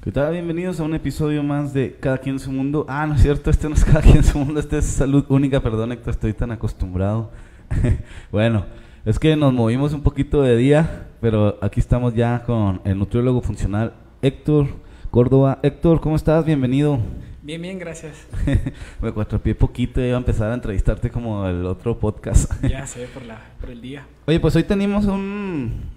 ¿Qué tal? Bienvenidos a un episodio más de Cada Quien en su Mundo. Ah, no es cierto, este no es Cada Quien en su Mundo, este es Salud Única, perdón Héctor, estoy tan acostumbrado. Bueno, es que nos movimos un poquito de día, pero aquí estamos ya con el nutriólogo funcional Héctor Córdoba. Héctor, ¿cómo estás? Bienvenido. Bien, bien, gracias. Me cuatropié poquito y iba a empezar a entrevistarte como el otro podcast. Ya sé por el día. Oye, pues hoy tenemos un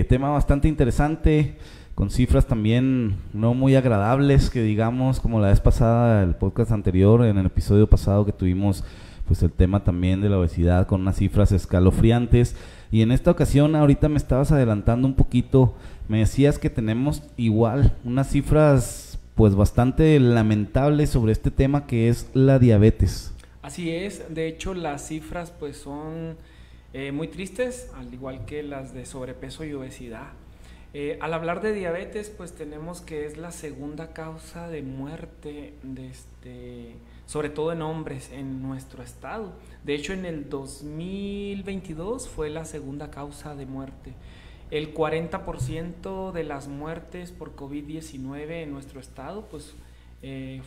tema bastante interesante, con cifras también no muy agradables, que digamos, como la vez pasada, el podcast anterior, en el episodio pasado que tuvimos pues el tema también de la obesidad con unas cifras escalofriantes. Y en esta ocasión, ahorita me estabas adelantando un poquito, me decías que tenemos igual unas cifras pues bastante lamentables sobre este tema que es la diabetes. Así es, de hecho las cifras pues son muy tristes, al igual que las de sobrepeso y obesidad. Al hablar de diabetes pues tenemos que es la segunda causa de muerte sobre todo en hombres en nuestro estado. De hecho en el 2022 fue la segunda causa de muerte. El 40% de las muertes por COVID-19 en nuestro estado pues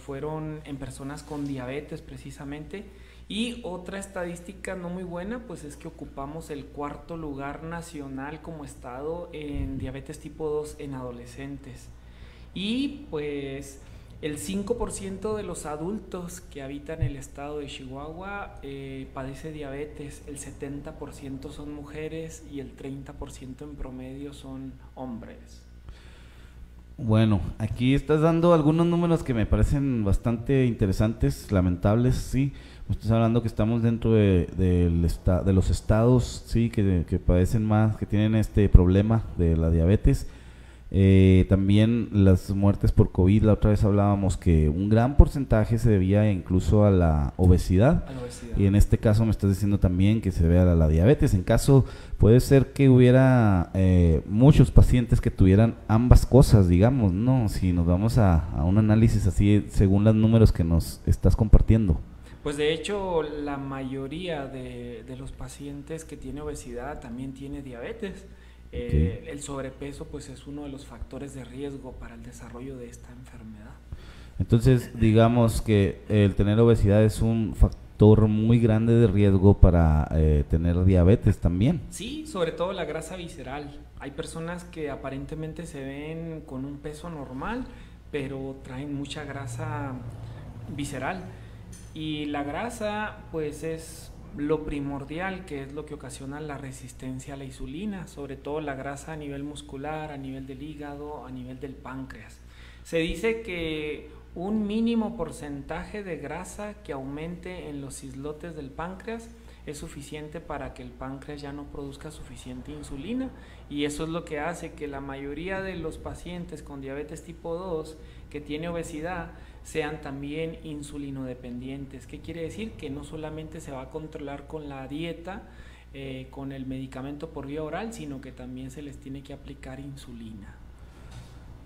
fueron en personas con diabetes precisamente. Y otra estadística no muy buena pues es que ocupamos el cuarto lugar nacional como estado en diabetes tipo 2 en adolescentes. Y pues el 5% de los adultos que habitan el estado de Chihuahua padece diabetes, el 70% son mujeres y el 30% en promedio son hombres. Bueno, aquí estás dando algunos números que me parecen bastante interesantes, lamentables, sí. Estás hablando que estamos dentro de los estados, sí, que padecen más, que tienen este problema de la diabetes. También las muertes por COVID, la otra vez hablábamos que un gran porcentaje se debía incluso a la obesidad. A la obesidad. Y en este caso me estás diciendo también que se debe a la diabetes. En caso, puede ser que hubiera muchos pacientes que tuvieran ambas cosas, digamos, ¿no? Si nos vamos a un análisis así según los números que nos estás compartiendo. Pues de hecho la mayoría de los pacientes que tiene obesidad también tiene diabetes. Okay. El sobrepeso pues es uno de los factores de riesgo para el desarrollo de esta enfermedad. Entonces, digamos que el tener obesidad es un factor muy grande de riesgo para tener diabetes también. Sí, sobre todo la grasa visceral. Hay personas que aparentemente se ven con un peso normal, pero traen mucha grasa visceral. Y la grasa pues es lo primordial, que es lo que ocasiona la resistencia a la insulina, sobre todo la grasa a nivel muscular, a nivel del hígado, a nivel del páncreas. Se dice que un mínimo porcentaje de grasa que aumente en los islotes del páncreas es suficiente para que el páncreas ya no produzca suficiente insulina, y eso es lo que hace que la mayoría de los pacientes con diabetes tipo 2 que tiene obesidad sean también insulinodependientes. ¿Qué quiere decir? Que no solamente se va a controlar con la dieta, con el medicamento por vía oral, sino que también se les tiene que aplicar insulina.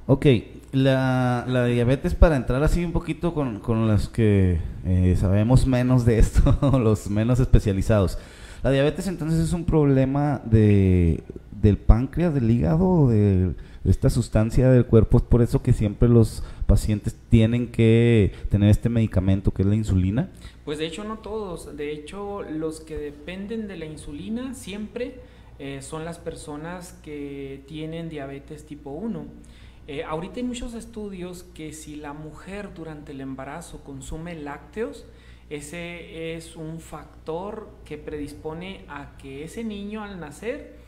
Ok, la diabetes, para entrar así un poquito con los que sabemos menos de esto, los menos especializados. La diabetes entonces es un problema del páncreas, del hígado, de esta sustancia del cuerpo. Es por eso que siempre los pacientes tienen que tener este medicamento que es la insulina. Pues de hecho no todos, de hecho los que dependen de la insulina siempre son las personas que tienen diabetes tipo 1. Ahorita hay muchos estudios que si la mujer durante el embarazo consume lácteos, ese es un factor que predispone a que ese niño al nacer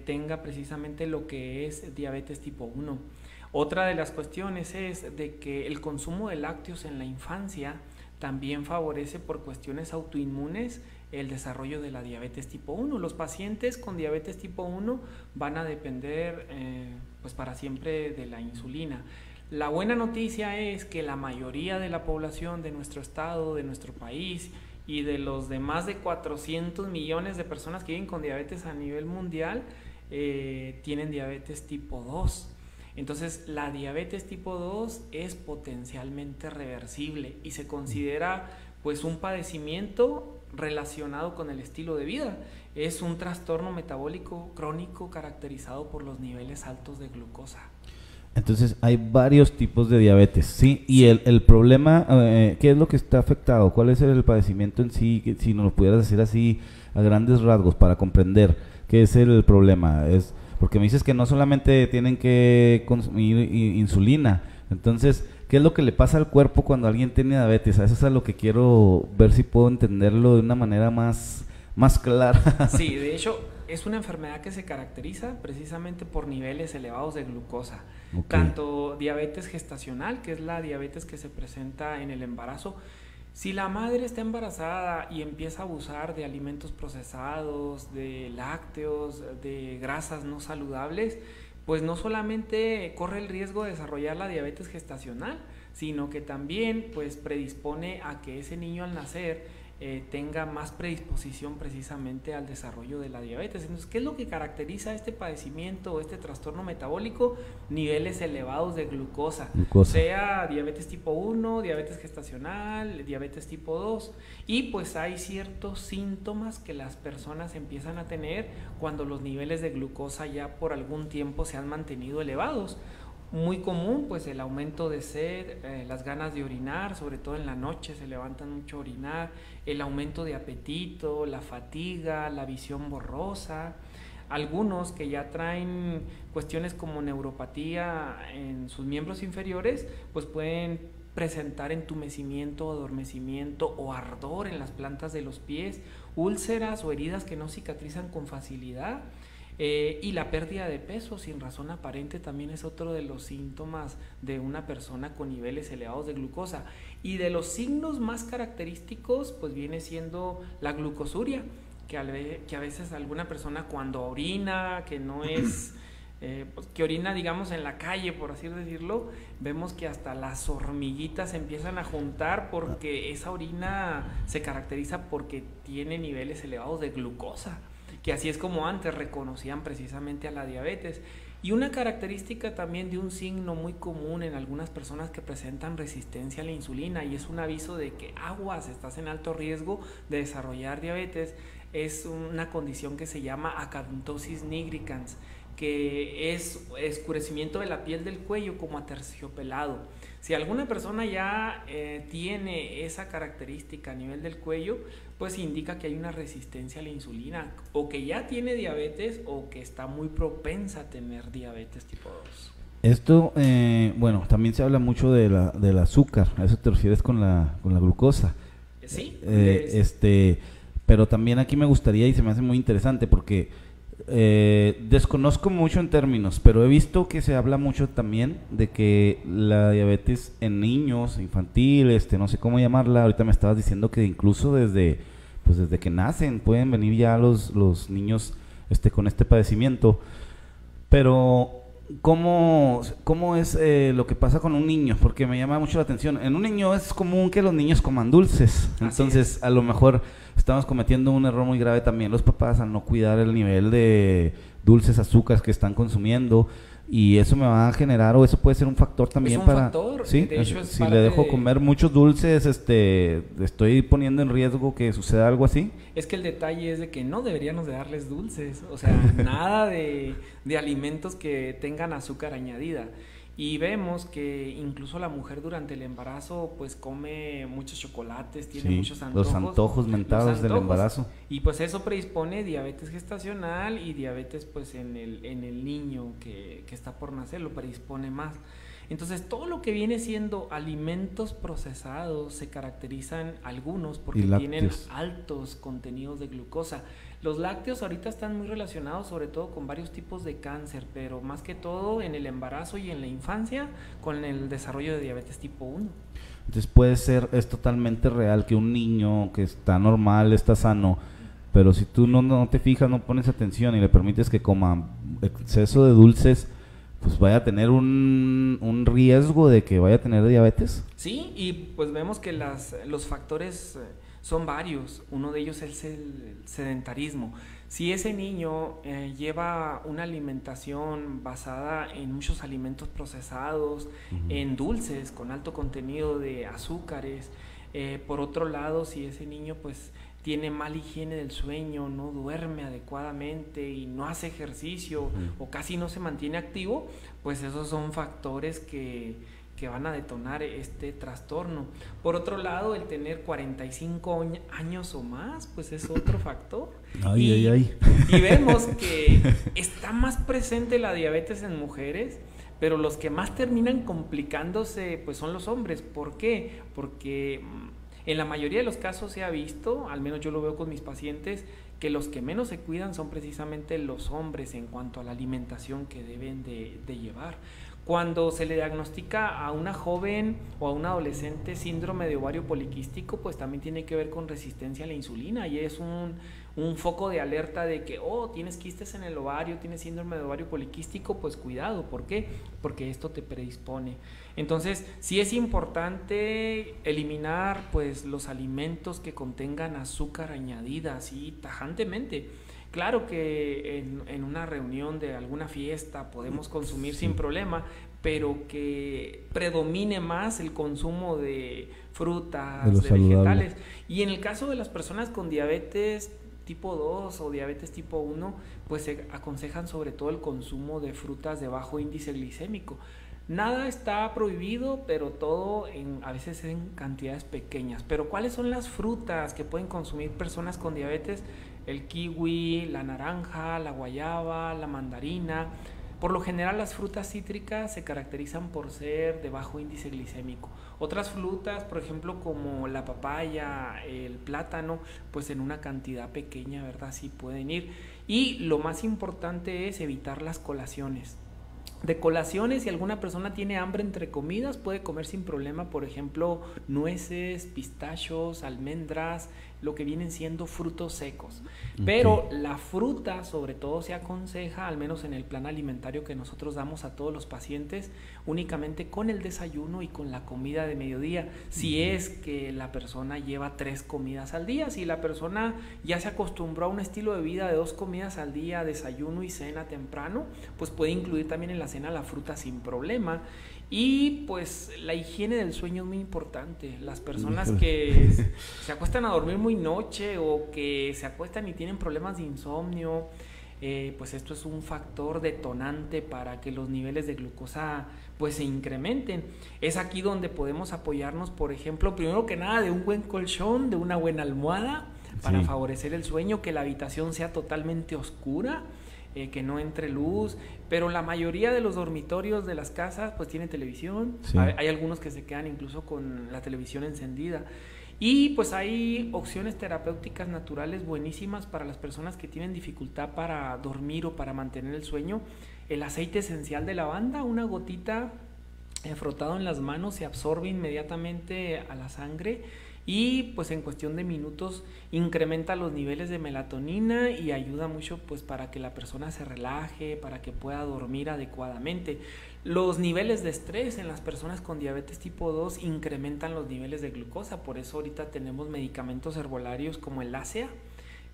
tenga precisamente lo que es diabetes tipo 1. Otra de las cuestiones es de que el consumo de lácteos en la infancia también favorece por cuestiones autoinmunes el desarrollo de la diabetes tipo 1. Los pacientes con diabetes tipo 1 van a depender pues para siempre de la insulina. La buena noticia es que la mayoría de la población de nuestro estado, de nuestro país y de los de más de 400 millones de personas que viven con diabetes a nivel mundial tienen diabetes tipo 2. Entonces la diabetes tipo 2 es potencialmente reversible y se considera pues un padecimiento relacionado con el estilo de vida. Es un trastorno metabólico crónico caracterizado por los niveles altos de glucosa. Entonces hay varios tipos de diabetes, ¿sí? Y el problema, ¿qué es lo que está afectado? ¿Cuál es el padecimiento en sí? Si nos lo pudieras decir así a grandes rasgos para comprender qué es el problema. Es porque me dices que no solamente tienen que consumir insulina. Entonces, ¿qué es lo que le pasa al cuerpo cuando alguien tiene diabetes? Eso es a lo que quiero ver si puedo entenderlo de una manera más clara. Sí, de hecho, es una enfermedad que se caracteriza precisamente por niveles elevados de glucosa. Okay. Tanto diabetes gestacional, que es la diabetes que se presenta en el embarazo. Si la madre está embarazada y empieza a abusar de alimentos procesados, de lácteos, de grasas no saludables, pues no solamente corre el riesgo de desarrollar la diabetes gestacional, sino que también pues predispone a que ese niño al nacer tenga más predisposición precisamente al desarrollo de la diabetes. Entonces, ¿qué es lo que caracteriza este padecimiento o este trastorno metabólico? Niveles elevados de glucosa, sea diabetes tipo 1, diabetes gestacional, diabetes tipo 2, y pues hay ciertos síntomas que las personas empiezan a tener cuando los niveles de glucosa ya por algún tiempo se han mantenido elevados. Muy común, pues el aumento de sed, las ganas de orinar, sobre todo en la noche se levantan mucho a orinar, el aumento de apetito, la fatiga, la visión borrosa. Algunos que ya traen cuestiones como neuropatía en sus miembros inferiores, pues pueden presentar entumecimiento, adormecimiento o ardor en las plantas de los pies, úlceras o heridas que no cicatrizan con facilidad. Y la pérdida de peso sin razón aparente también es otro de los síntomas de una persona con niveles elevados de glucosa. Y de los signos más característicos pues viene siendo la glucosuria, que a veces alguna persona cuando orina, que no es pues que orina digamos en la calle, por así decirlo, vemos que hasta las hormiguitas se empiezan a juntar porque esa orina se caracteriza porque tiene niveles elevados de glucosa, que así es como antes reconocían precisamente a la diabetes. Y una característica también de un signo muy común en algunas personas que presentan resistencia a la insulina, y es un aviso de que aguas, estás en alto riesgo de desarrollar diabetes, es una condición que se llama acanthosis nigricans, que es oscurecimiento de la piel del cuello como aterciopelado. Si alguna persona ya tiene esa característica a nivel del cuello, pues indica que hay una resistencia a la insulina, o que ya tiene diabetes, o que está muy propensa a tener diabetes tipo 2. Esto, bueno, también se habla mucho del azúcar. ¿A eso te refieres con la glucosa? Sí. Pero también aquí me gustaría, y se me hace muy interesante, porque desconozco mucho en términos, pero he visto que se habla mucho también de que la diabetes en niños, infantil, no sé cómo llamarla. Ahorita me estabas diciendo que incluso desde que nacen pueden venir ya los niños con este padecimiento. Pero ¿cómo es lo que pasa con un niño? Porque me llama mucho la atención. En un niño es común que los niños coman dulces. Entonces, a lo mejor estamos cometiendo un error muy grave también los papás al no cuidar el nivel de dulces, azúcares que están consumiendo, y eso me va a generar, o eso puede ser un factor también es un factor, ¿sí? De hecho, si le dejo comer muchos dulces, estoy poniendo en riesgo que suceda algo así. Es que el detalle es de que no deberíamos de darles dulces, o sea, nada de alimentos que tengan azúcar añadida. Y vemos que incluso la mujer durante el embarazo pues come muchos chocolates, tiene muchos antojos. Los antojos mentados del embarazo. Y pues eso predispone diabetes gestacional, y diabetes pues en el niño que está por nacer lo predispone más. Entonces todo lo que viene siendo alimentos procesados se caracterizan algunos porque tienen altos contenidos de glucosa. Los lácteos ahorita están muy relacionados sobre todo con varios tipos de cáncer, pero más que todo en el embarazo y en la infancia con el desarrollo de diabetes tipo 1. Entonces es totalmente real que un niño que está normal, está sano, pero si tú no te fijas, no pones atención y le permites que coma exceso de dulces, pues vaya a tener un riesgo de que vaya a tener diabetes. Sí, y pues vemos que los factores son varios. Uno de ellos es el sedentarismo. Si ese niño lleva una alimentación basada en muchos alimentos procesados, en dulces con alto contenido de azúcares, por otro lado, si ese niño pues tiene mala higiene del sueño, no duerme adecuadamente y no hace ejercicio o casi no se mantiene activo, pues esos son factores que van a detonar este trastorno. Por otro lado, el tener 45 años o más, pues es otro factor. Y vemos que está más presente la diabetes en mujeres, pero los que más terminan complicándose pues son los hombres. ¿Por qué? Porque en la mayoría de los casos se ha visto, al menos yo lo veo con mis pacientes, que los que menos se cuidan son precisamente los hombres en cuanto a la alimentación que deben de llevar. Cuando se le diagnostica a una joven o a un adolescente síndrome de ovario poliquístico, pues también tiene que ver con resistencia a la insulina y es un foco de alerta de que, tienes quistes en el ovario, tienes síndrome de ovario poliquístico, pues cuidado. ¿Por qué? Porque esto te predispone. Entonces, sí es importante eliminar pues los alimentos que contengan azúcar añadida, así tajantemente. Claro que en una reunión de alguna fiesta podemos consumir sin problema, pero que predomine más el consumo de frutas, de vegetales. Y en el caso de las personas con diabetes tipo 2 o diabetes tipo 1, pues se aconsejan sobre todo el consumo de frutas de bajo índice glicémico. Nada está prohibido, pero todo a veces en cantidades pequeñas. Pero ¿cuáles son las frutas que pueden consumir personas con diabetes? El kiwi, la naranja, la guayaba, la mandarina. Por lo general las frutas cítricas se caracterizan por ser de bajo índice glicémico. Otras frutas, por ejemplo, como la papaya, el plátano, pues en una cantidad pequeña, ¿verdad? Sí pueden ir. Y lo más importante es evitar las colaciones. De colaciones, si alguna persona tiene hambre entre comidas, puede comer sin problema, por ejemplo, nueces, pistachos, almendras, lo que vienen siendo frutos secos. Pero la fruta, sobre todo, se aconseja, al menos en el plan alimentario que nosotros damos a todos los pacientes, únicamente con el desayuno y con la comida de mediodía. Si es que la persona lleva 3 comidas al día, si la persona ya se acostumbró a un estilo de vida de 2 comidas al día, desayuno y cena temprano, pues puede incluir también en la cena la fruta sin problema. Y pues la higiene del sueño es muy importante. Las personas que se acuestan a dormir muy noche o que se acuestan y tienen problemas de insomnio, pues esto es un factor detonante para que los niveles de glucosa pues se incrementen. Es aquí donde podemos apoyarnos, por ejemplo, primero que nada, de un buen colchón, de una buena almohada para favorecer el sueño, que la habitación sea totalmente oscura, que no entre luz, pero la mayoría de los dormitorios de las casas pues tienen televisión. Hay algunos que se quedan incluso con la televisión encendida. Y pues hay opciones terapéuticas naturales buenísimas para las personas que tienen dificultad para dormir o para mantener el sueño. El aceite esencial de lavanda, una gotita frotado en las manos, se absorbe inmediatamente a la sangre y pues en cuestión de minutos incrementa los niveles de melatonina y ayuda mucho pues para que la persona se relaje, para que pueda dormir adecuadamente. Los niveles de estrés en las personas con diabetes tipo 2 incrementan los niveles de glucosa, por eso ahorita tenemos medicamentos herbolarios como el ASEA,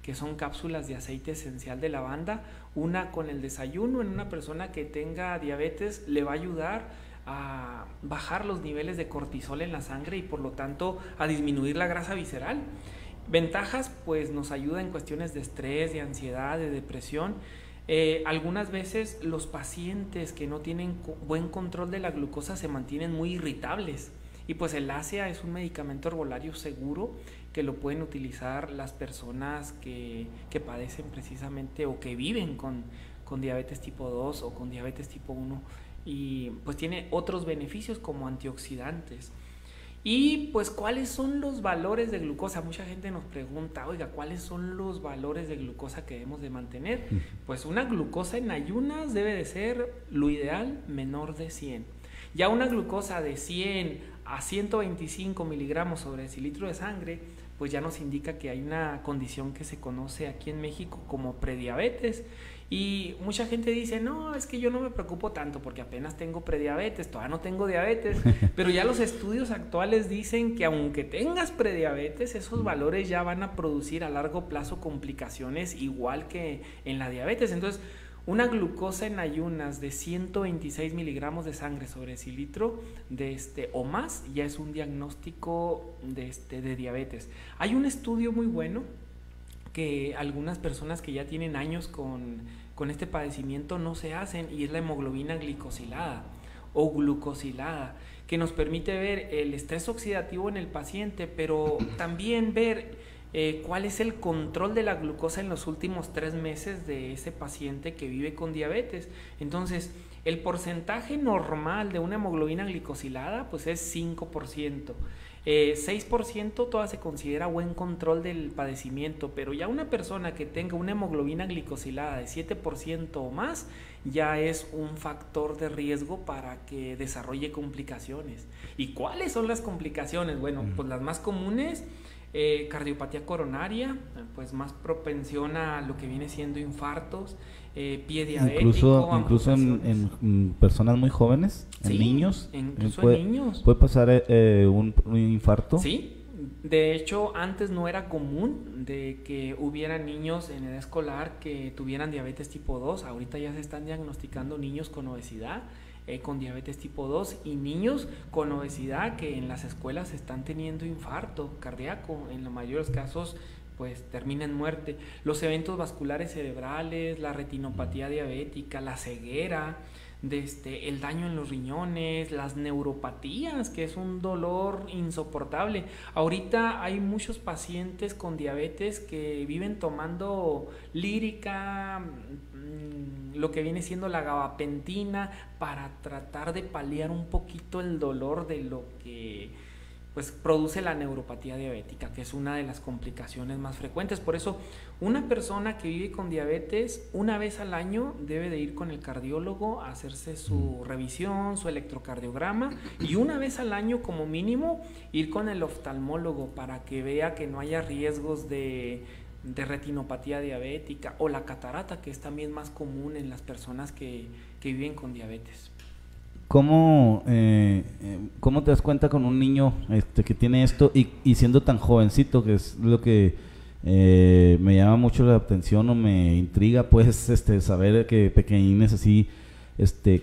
que son cápsulas de aceite esencial de lavanda. Una con el desayuno en una persona que tenga diabetes le va a ayudar a bajar los niveles de cortisol en la sangre y por lo tanto a disminuir la grasa visceral. Ventajas, pues nos ayuda en cuestiones de estrés, de ansiedad, de depresión. Algunas veces los pacientes que no tienen buen control de la glucosa se mantienen muy irritables y pues el ASEA es un medicamento herbolario seguro que lo pueden utilizar las personas que padecen precisamente o que viven con diabetes tipo 2 o con diabetes tipo 1 y pues tiene otros beneficios como antioxidantes. Y pues ¿cuáles son los valores de glucosa? Mucha gente nos pregunta, oiga, ¿cuáles son los valores de glucosa que debemos de mantener? Pues una glucosa en ayunas debe de ser lo ideal menor de 100. Ya una glucosa de 100 a 125 miligramos sobre decilitro de sangre, pues ya nos indica que hay una condición que se conoce aquí en México como prediabetes. Y mucha gente dice, no, es que yo no me preocupo tanto porque apenas tengo prediabetes, todavía no tengo diabetes, pero ya los estudios actuales dicen que aunque tengas prediabetes, esos valores ya van a producir a largo plazo complicaciones igual que en la diabetes. Entonces, una glucosa en ayunas de 126 miligramos de sangre sobre decilitro o más ya es un diagnóstico de diabetes. Hay un estudio muy bueno que algunas personas que ya tienen años con este padecimiento no se hacen, y es la hemoglobina glicosilada o glucosilada, que nos permite ver el estrés oxidativo en el paciente, pero también ver cuál es el control de la glucosa en los últimos 3 meses de ese paciente que vive con diabetes. Entonces, el porcentaje normal de una hemoglobina glicosilada pues es 5%. 6% todavía se considera buen control del padecimiento, pero ya una persona que tenga una hemoglobina glicosilada de 7% o más ya es un factor de riesgo para que desarrolle complicaciones. ¿Y cuáles son las complicaciones? Bueno, pues las más comunes, cardiopatía coronaria, pues más propensión a lo que viene siendo infartos, pie diabético. Incluso en personas muy jóvenes, en niños. Incluso en niños. ¿Puede pasar un infarto? Sí. De hecho, antes no era común de que hubiera niños en edad escolar que tuvieran diabetes tipo 2. Ahorita ya se están diagnosticando niños con obesidad, con diabetes tipo 2, y niños con obesidad que en las escuelas están teniendo infarto cardíaco. En los mayores casos pues termina en muerte. Los eventos vasculares cerebrales, la retinopatía diabética, la ceguera, el daño en los riñones, las neuropatías, que es un dolor insoportable. Ahorita hay muchos pacientes con diabetes que viven tomando lírica, lo que viene siendo la gabapentina, para tratar de paliar un poquito el dolor de lo que pues produce la neuropatía diabética, que es una de las complicaciones más frecuentes. Por eso, una persona que vive con diabetes, una vez al año debe de ir con el cardiólogo a hacerse su revisión, su electrocardiograma, y una vez al año como mínimo ir con el oftalmólogo para que vea que no haya riesgos de retinopatía diabética o la catarata, que es también más común en las personas que viven con diabetes. ¿Cómo te das cuenta con un niño que tiene esto y siendo tan jovencito, que es lo que me llama mucho la atención o me intriga, pues, saber que pequeñines así,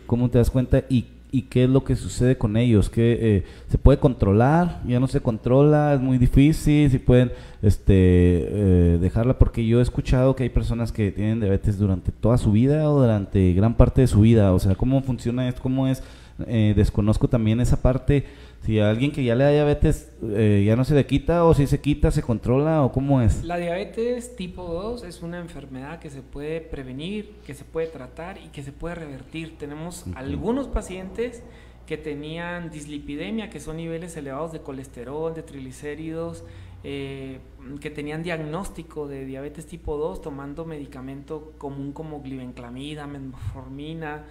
¿cómo te das cuenta y qué es lo que sucede con ellos? ¿Que se puede controlar? ¿Ya no se controla? ¿Es muy difícil? ¿Si pueden dejarla? Porque yo he escuchado que hay personas que tienen diabetes durante toda su vida o durante gran parte de su vida. O sea, ¿cómo funciona esto? ¿Cómo es? Desconozco también esa parte. Si a alguien que ya le da diabetes ya no se le quita, o si se quita, se controla, o cómo es. La diabetes tipo 2 es una enfermedad que se puede prevenir, que se puede tratar y que se puede revertir. Tenemos algunos pacientes que tenían dislipidemia, que son niveles elevados de colesterol, de triglicéridos, que tenían diagnóstico de diabetes tipo 2 tomando medicamento común como glibenclamida, metformina,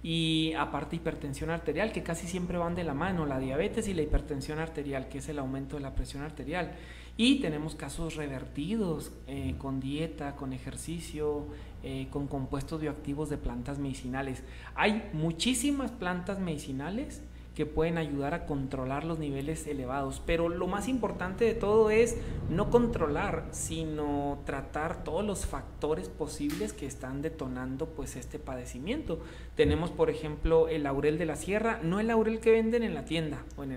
y aparte hipertensión arterial, que casi siempre van de la mano, la diabetes y la hipertensión arterial, que es el aumento de la presión arterial. Y tenemos casos revertidos con dieta, con ejercicio, con compuestos bioactivos de plantas medicinales. Hay muchísimas plantas medicinales que pueden ayudar a controlar los niveles elevados, pero lo más importante de todo es no controlar, sino tratar todos los factores posibles que están detonando pues este padecimiento. Tenemos, por ejemplo, el laurel de la sierra, no el laurel que venden en la tienda o en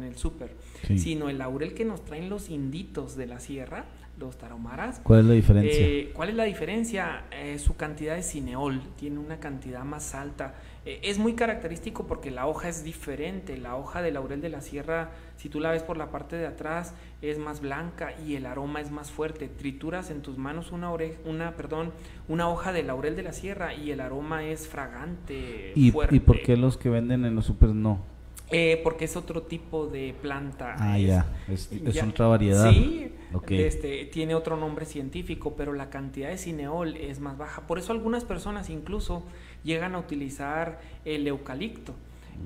el súper, sí, sino el laurel que nos traen los inditos de la sierra, los tarahumaras. ¿Cuál es la diferencia? ¿Cuál es la diferencia? Su cantidad de cineol, tiene una cantidad más alta. Es muy característico porque la hoja es diferente. La hoja de laurel de la sierra, si tú la ves por la parte de atrás, es más blanca y el aroma es más fuerte. Trituras en tus manos una hoja de laurel de la sierra y el aroma es fragante, fuerte. ¿Y por qué los que venden en los súper no? Porque es otro tipo de planta. Es otra variedad. Sí, tiene otro nombre científico, pero la cantidad de cineol es más baja. Por eso algunas personas incluso llegan a utilizar el eucalipto,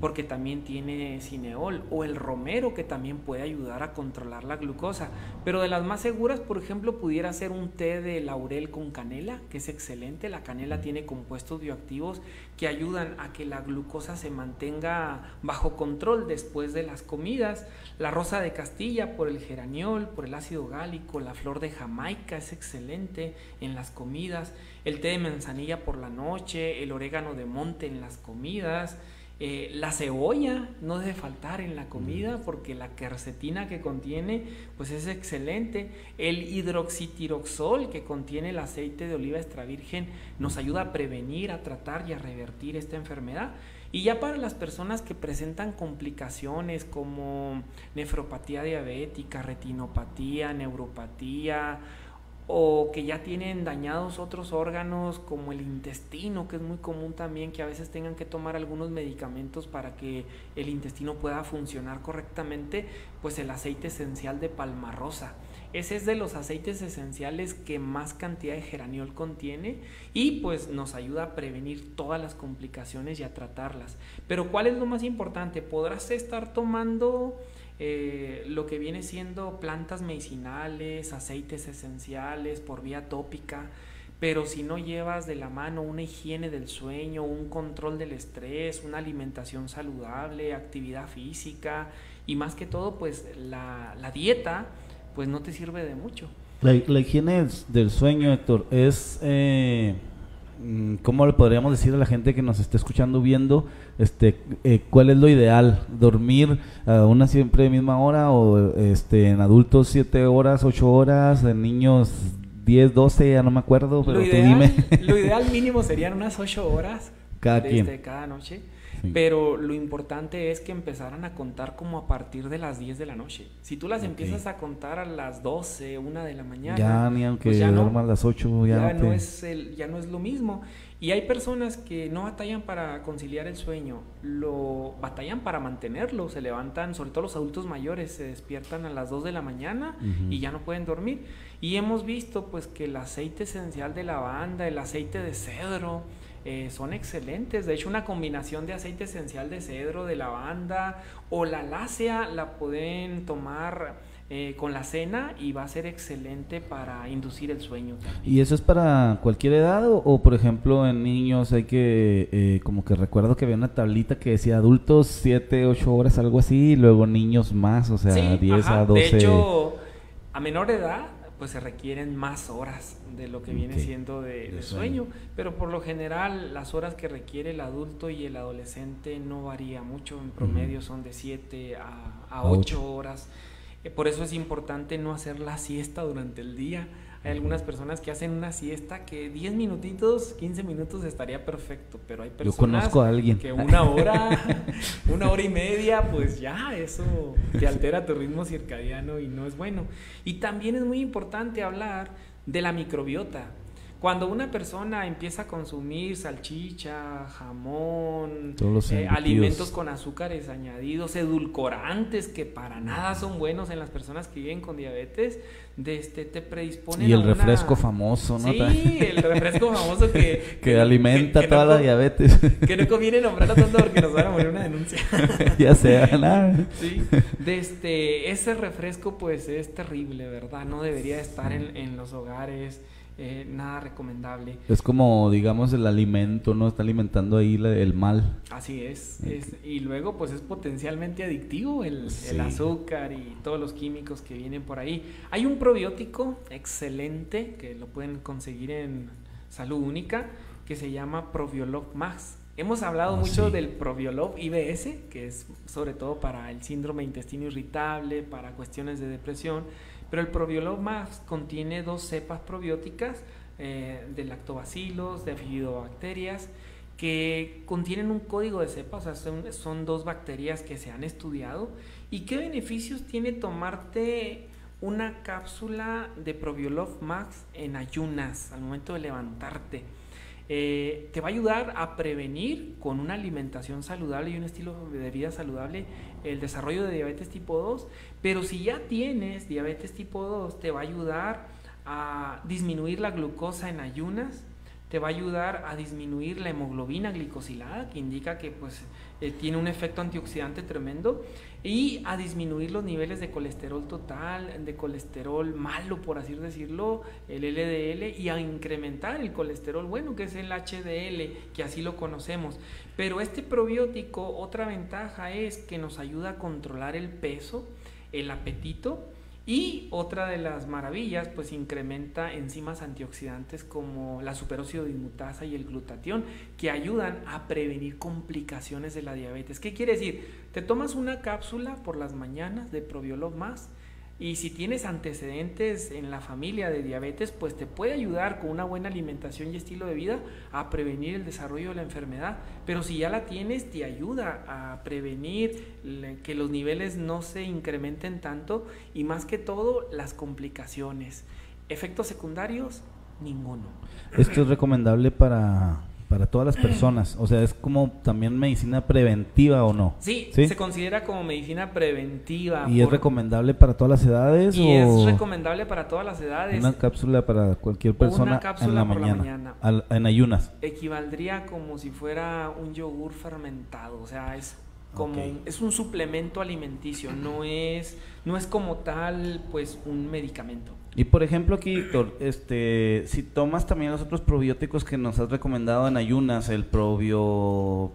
porque también tiene cineol, o el romero, que también puede ayudar a controlar la glucosa. Pero de las más seguras, por ejemplo, pudiera ser un té de laurel con canela, que es excelente. La canela tiene compuestos bioactivos que ayudan a que la glucosa se mantenga bajo control después de las comidas. La rosa de Castilla por el geraniol, por el ácido gálico. La flor de Jamaica es excelente en las comidas. El té de manzanilla por la noche, el orégano de monte en las comidas. La cebolla no debe faltar en la comida porque la quercetina que contiene pues es excelente. El hidroxitiroxol que contiene el aceite de oliva extra virgen nos ayuda a prevenir, a tratar y a revertir esta enfermedad. Y ya para las personas que presentan complicaciones como nefropatía diabética, retinopatía, neuropatía, o que ya tienen dañados otros órganos como el intestino, que es muy común también que a veces tengan que tomar algunos medicamentos para que el intestino pueda funcionar correctamente, pues el aceite esencial de palmarosa. Ese es de los aceites esenciales que más cantidad de geraniol contiene y pues nos ayuda a prevenir todas las complicaciones y a tratarlas. Pero ¿cuál es lo más importante? Podrás estar tomando lo que viene siendo plantas medicinales, aceites esenciales por vía tópica, pero si no llevas de la mano una higiene del sueño, un control del estrés, una alimentación saludable, actividad física y más que todo pues la dieta, pues no te sirve de mucho. La higiene del sueño, Héctor, es... ¿cómo le podríamos decir a la gente que nos está escuchando, viendo, cuál es lo ideal? ¿Dormir a una siempre misma hora o en adultos 7 horas, 8 horas, en niños 10, 12, ya no me acuerdo, pero tú dime? Lo ideal mínimo serían unas 8 horas cada noche. Sí. Pero lo importante es que empezaran a contar como a partir de las 10 de la noche. Si tú las empiezas a contar a las 12, 1 de la mañana, ya ni aunque pues duermas a las 8, ya no es lo mismo. Y hay personas que no batallan para conciliar el sueño, lo batallan para mantenerlo. Se levantan, sobre todo los adultos mayores, se despiertan a las 2 de la mañana y ya no pueden dormir. Y hemos visto pues que el aceite esencial de lavanda, el aceite de cedro, son excelentes. De hecho, una combinación de aceite esencial de cedro, de lavanda o la alácea la pueden tomar con la cena y va a ser excelente para inducir el sueño también. ¿Y eso es para cualquier edad o por ejemplo en niños hay que, como que recuerdo que había una tablita que decía adultos 7, 8 horas, algo así, y luego niños más, o sea, sí, 10 a 12? De hecho, a menor edad pues se requieren más horas de lo que viene siendo de sueño, pero por lo general las horas que requiere el adulto y el adolescente no varía mucho, en promedio son de 7 a 8 horas. Por eso es importante no hacer la siesta durante el día. Hay algunas personas que hacen una siesta que 10 minutitos, 15 minutos estaría perfecto, pero hay personas Yo conozco a alguien que 1 hora, 1 hora y media, pues ya eso te altera tu ritmo circadiano y no es bueno. Y también es muy importante hablar de la microbiota. Cuando una persona empieza a consumir salchicha, jamón, alimentos con azúcares añadidos, edulcorantes que para nada son buenos en las personas que viven con diabetes, te predisponen y el refresco famoso, ¿no? Sí, el refresco famoso que alimenta toda la diabetes. Que no conviene nombrarlo tanto porque nos van a poner una denuncia. Ya sea, nada. Sí, ese refresco pues es terrible, ¿verdad? No debería estar en los hogares. Nada recomendable. Es como, digamos, el alimento, ¿no? Está alimentando ahí el mal. Así es. Y luego, pues es potencialmente adictivo el azúcar y todos los químicos que vienen por ahí. Hay un probiótico excelente que lo pueden conseguir en Salud Única que se llama Probiolog Max. Hemos hablado mucho del Probiolog IBS, que es sobre todo para el síndrome de intestino irritable, para cuestiones de depresión. Pero el Probiolog Max contiene 2 cepas probióticas de lactobacilos, de bifidobacterias, que contienen un código de cepa, o sea, son 2 bacterias que se han estudiado. ¿Y qué beneficios tiene tomarte una cápsula de Probiolog Max en ayunas al momento de levantarte? Te va a ayudar a prevenir con una alimentación saludable y un estilo de vida saludable el desarrollo de diabetes tipo 2, pero si ya tienes diabetes tipo 2 te va a ayudar a disminuir la glucosa en ayunas, te va a ayudar a disminuir la hemoglobina glicosilada, que indica que pues, tiene un efecto antioxidante tremendo, y a disminuir los niveles de colesterol total, de colesterol malo, por así decirlo, el LDL, y a incrementar el colesterol bueno, que es el HDL, que así lo conocemos. Pero este probiótico, otra ventaja es que nos ayuda a controlar el peso, el apetito Y otra de las maravillas, pues incrementa enzimas antioxidantes como la superóxido dismutasa y el glutatión, que ayudan a prevenir complicaciones de la diabetes. ¿Qué quiere decir? Te tomas una cápsula por las mañanas de Probiolog Más, y si tienes antecedentes en la familia de diabetes, pues te puede ayudar con una buena alimentación y estilo de vida a prevenir el desarrollo de la enfermedad. Pero si ya la tienes, te ayuda a prevenir que los niveles no se incrementen tanto, y más que todo las complicaciones. Efectos secundarios, ninguno. Esto es recomendable para todas las personas, o sea, es como también medicina preventiva, ¿o no? Sí, se considera como medicina preventiva. ¿Y es recomendable para todas las edades? Y es recomendable para todas las edades. Una cápsula para cualquier persona en la mañana. En ayunas. Equivaldría como si fuera un yogur fermentado, o sea, es como es un suplemento alimenticio, no es como tal pues un medicamento. Y por ejemplo aquí, Víctor, si tomas también los otros probióticos que nos has recomendado en ayunas, el ¿cómo?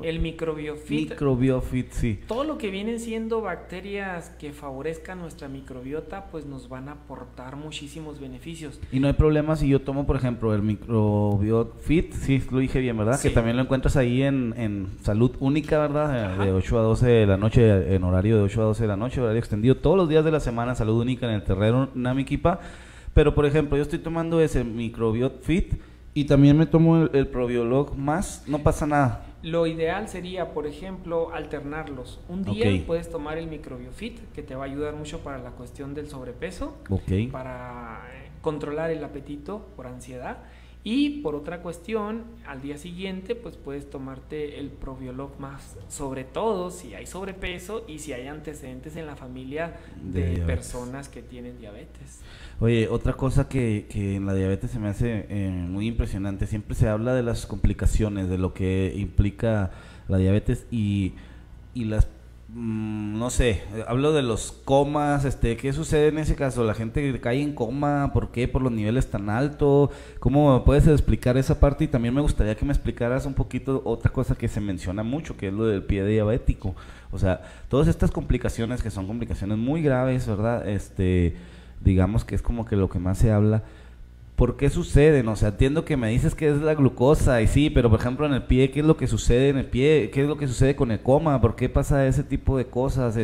El microbiofit. Microbiofit, sí. Todo lo que vienen siendo bacterias que favorezcan nuestra microbiota, pues nos van a aportar muchísimos beneficios. Y no hay problema si yo tomo, por ejemplo, el microbiofit, sí, lo dije bien, ¿verdad? Sí. Que también lo encuentras ahí en Salud Única, ¿verdad? De 8 a 12 de la noche, en horario de 8 a 12 de la noche, horario extendido, todos los días de la semana, Salud Única en el Terreno Namiquipa. Pero por ejemplo, yo estoy tomando ese Microbiofit y también me tomo el Probiolog Más, no pasa nada. Lo ideal sería, por ejemplo, alternarlos. Un día puedes tomar el Microbiofit, que te va a ayudar mucho para la cuestión del sobrepeso, para controlar el apetito por ansiedad. Y por otra cuestión, al día siguiente pues puedes tomarte el Probiolog Más, sobre todo si hay sobrepeso y si hay antecedentes en la familia de personas que tienen diabetes. Oye, otra cosa que en la diabetes se me hace muy impresionante, siempre se habla de las complicaciones, de lo que implica la diabetes y las no sé, hablo de los comas, ¿qué sucede en ese caso? ¿La gente cae en coma? ¿Por qué? ¿Por los niveles tan altos? ¿Cómo me puedes explicar esa parte? Y también me gustaría que me explicaras un poquito otra cosa que se menciona mucho, que es lo del pie diabético. O sea, todas estas complicaciones que son complicaciones muy graves, ¿verdad? Digamos que es como que lo que más se habla. ¿Por qué suceden? O sea, entiendo que me dices que es la glucosa y sí, pero por ejemplo en el pie, ¿qué es lo que sucede en el pie? ¿Qué es lo que sucede con el coma? ¿Por qué pasa ese tipo de cosas?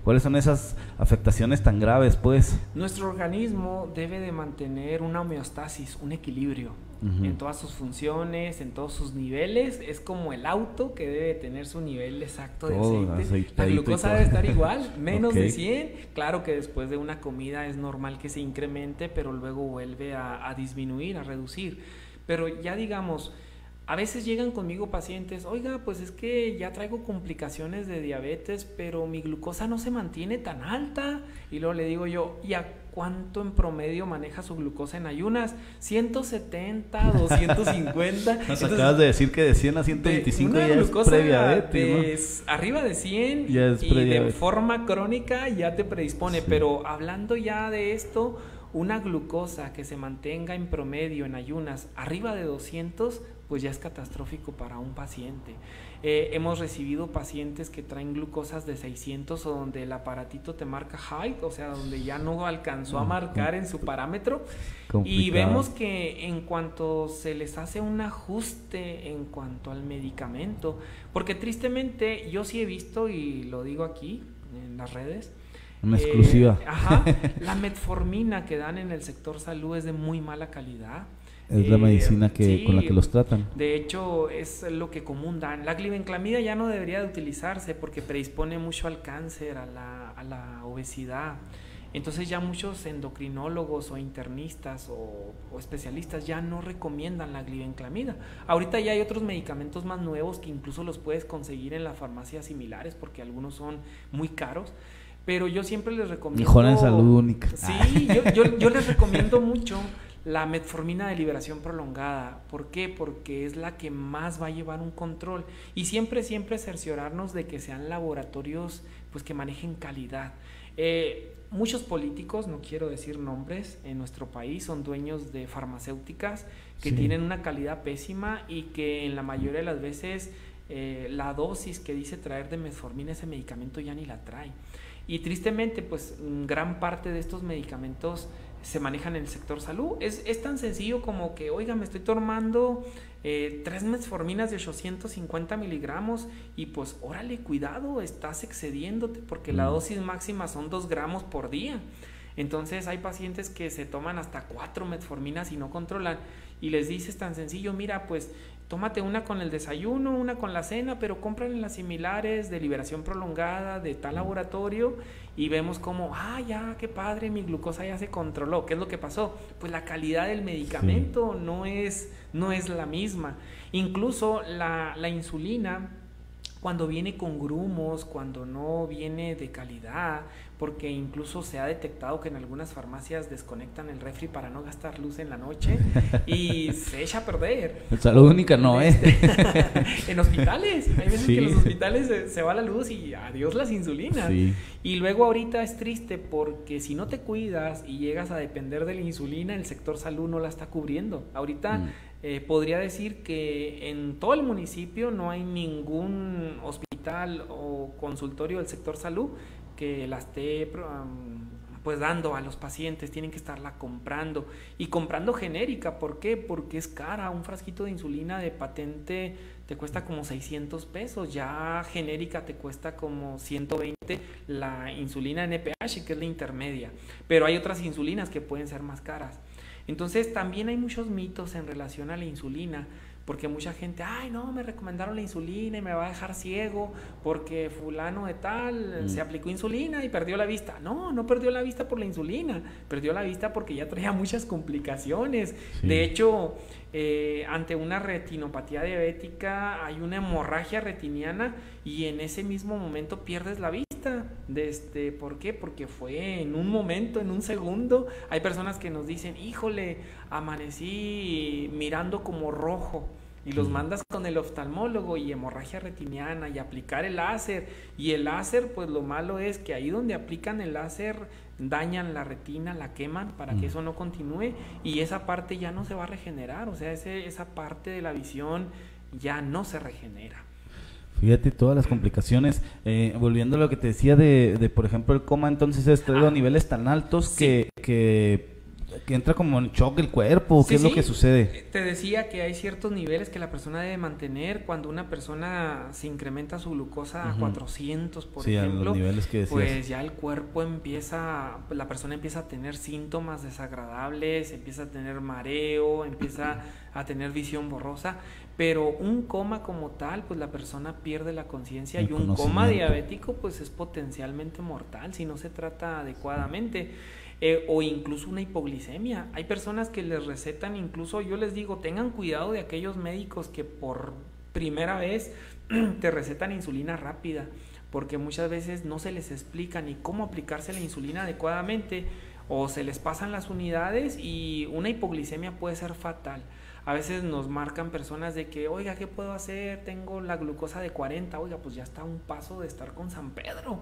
¿Cuáles son esas afectaciones tan graves, pues? Nuestro organismo debe de mantener una homeostasis, un equilibrio en todas sus funciones, en todos sus niveles. Es como el auto que debe tener su nivel exacto de aceite. La glucosa debe estar igual, menos de 100. Claro que después de una comida es normal que se incremente, pero luego vuelve a disminuir, a reducir. Pero ya digamos, a veces llegan conmigo pacientes, oiga, pues es que ya traigo complicaciones de diabetes, pero mi glucosa no se mantiene tan alta. Y luego le digo yo, ¿y a cuánto en promedio maneja su glucosa en ayunas? 170, 250. Nos acabas de decir que de 100 a 125 ya es prediabetes, ¿no? Arriba de 100 ya es y de forma crónica ya te predispone. Sí. Pero hablando ya de esto, una glucosa que se mantenga en promedio en ayunas arriba de 200, pues ya es catastrófico para un paciente. Hemos recibido pacientes que traen glucosas de 600 o donde el aparatito te marca high, o sea, donde ya no alcanzó a marcar en su parámetro. Complicado. Y vemos que en cuanto se les hace un ajuste en cuanto al medicamento, porque tristemente yo sí he visto, y lo digo aquí en las redes, una exclusiva. La metformina que dan en el sector salud es de muy mala calidad. Es la medicina con la que los tratan. De hecho, es lo que común dan. La glibenclamida ya no debería de utilizarse porque predispone mucho al cáncer, a la obesidad. Entonces ya muchos endocrinólogos o internistas o especialistas ya no recomiendan la glibenclamida. Ahorita ya hay otros medicamentos más nuevos que incluso los puedes conseguir en las farmacias similares porque algunos son muy caros. Pero yo siempre les recomiendo... Mejor en Salud Única. Sí, yo les recomiendo mucho la metformina de liberación prolongada. ¿Por qué? Porque es la que más va a llevar un control. Y siempre cerciorarnos de que sean laboratorios pues que manejen calidad. Muchos políticos, no quiero decir nombres, en nuestro país son dueños de farmacéuticas que tienen una calidad pésima y que en la mayoría de las veces la dosis que dice traer de metformina, ese medicamento ya ni la trae. Y tristemente, pues gran parte de estos medicamentos se manejan en el sector salud. Es tan sencillo como que, oiga, me estoy tomando 3 metforminas de 850 miligramos y pues órale, cuidado, estás excediéndote porque la dosis máxima son 2 gramos por día. Entonces hay pacientes que se toman hasta 4 metforminas y no controlan, y les dices tan sencillo, mira, pues tómate una con el desayuno, una con la cena, pero cómprale las similares de liberación prolongada de tal laboratorio, y vemos como, ya, qué padre, mi glucosa ya se controló. ¿Qué es lo que pasó? Pues la calidad del medicamento no es la misma. Incluso la insulina, cuando viene con grumos, cuando no viene de calidad, porque incluso se ha detectado que en algunas farmacias desconectan el refri para no gastar luz en la noche y se echa a perder. Salud Única no, En hospitales, hay veces que en los hospitales se va la luz y adiós las insulinas. Sí. Y luego ahorita es triste porque si no te cuidas y llegas a depender de la insulina, el sector salud no la está cubriendo. Ahorita podría decir que en todo el municipio no hay ningún hospital o consultorio del sector salud que la esté pues dando a los pacientes. Tienen que estarla comprando, y comprando genérica. ¿Por qué? Porque es cara. Un frasquito de insulina de patente te cuesta como 600 pesos, ya genérica te cuesta como 120, la insulina NPH, que es la intermedia, pero hay otras insulinas que pueden ser más caras. Entonces también hay muchos mitos en relación a la insulina, porque mucha gente, no, me recomendaron la insulina y me va a dejar ciego porque fulano de tal se aplicó insulina y perdió la vista. No perdió la vista por la insulina, perdió la vista porque ya traía muchas complicaciones. Sí. De hecho, ante una retinopatía diabética hay una hemorragia retiniana y en ese mismo momento pierdes la vista. ¿Por qué? Porque fue en un momento, en un segundo. Hay personas que nos dicen, híjole, amanecí mirando como rojo, y los mandas con el oftalmólogo y hemorragia retiniana y aplicar el láser, y el láser, pues lo malo es que ahí donde aplican el láser dañan la retina, la queman para que eso no continúe, y esa parte ya no se va a regenerar. O sea, esa parte de la visión ya no se regenera. Fíjate todas las complicaciones. Volviendo a lo que te decía de por ejemplo, el coma, entonces es a niveles tan altos que entra como en shock el cuerpo. ¿Qué es lo que sucede? Te decía que hay ciertos niveles que la persona debe mantener. Cuando una persona se incrementa su glucosa a 400, por ejemplo, a los niveles que decías, pues ya el cuerpo la persona empieza a tener síntomas desagradables, empieza a tener mareo, empieza a tener visión borrosa. Pero un coma como tal, pues la persona pierde la conciencia, y un coma diabético pues es potencialmente mortal si no se trata adecuadamente. O incluso una hipoglicemia. Hay personas que les recetan, incluso yo les digo, tengan cuidado de aquellos médicos que por primera vez te recetan insulina rápida, porque muchas veces no se les explica ni cómo aplicarse la insulina adecuadamente, o se les pasan las unidades y una hipoglicemia puede ser fatal. A veces nos marcan personas de que, oiga, ¿qué puedo hacer? Tengo la glucosa de 40. Oiga, pues ya está a un paso de estar con San Pedro.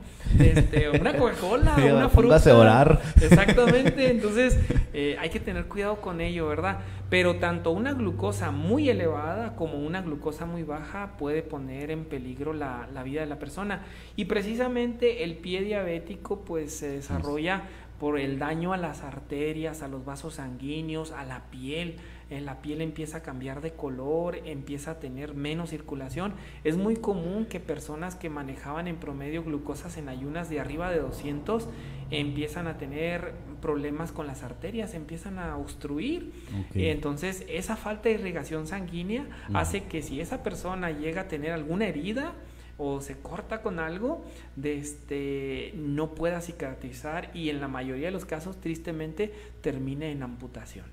Una Coca-Cola, una fruta. Póngase a orar. Exactamente. Entonces, hay que tener cuidado con ello, ¿verdad? Pero tanto una glucosa muy elevada como una glucosa muy baja puede poner en peligro la vida de la persona. Y precisamente el pie diabético pues se desarrolla por el daño a las arterias, a los vasos sanguíneos, a la piel. La piel empieza a cambiar de color, empieza a tener menos circulación. Es muy común que personas que manejaban en promedio glucosas en ayunas de arriba de 200 empiezan a tener problemas con las arterias, empiezan a obstruir. Entonces esa falta de irrigación sanguínea hace que si esa persona llega a tener alguna herida o se corta con algo, no pueda cicatrizar, y en la mayoría de los casos tristemente termine en amputación.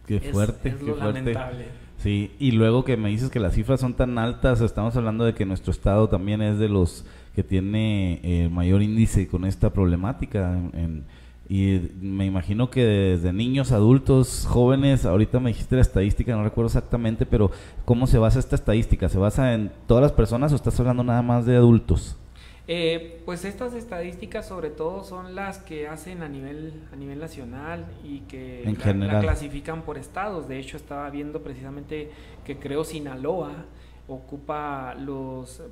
Qué fuerte, es lo lamentable. Sí, y luego que me dices que las cifras son tan altas, estamos hablando de que nuestro estado también es de los que tiene mayor índice con esta problemática. Y me imagino que desde niños, adultos, jóvenes, ahorita me dijiste la estadística, no recuerdo exactamente, pero ¿cómo se basa esta estadística? ¿Se basa en todas las personas o estás hablando nada más de adultos? Pues estas estadísticas sobre todo son las que hacen a nivel nacional y que la clasifican por estados. De hecho estaba viendo precisamente que creo Sinaloa ocupa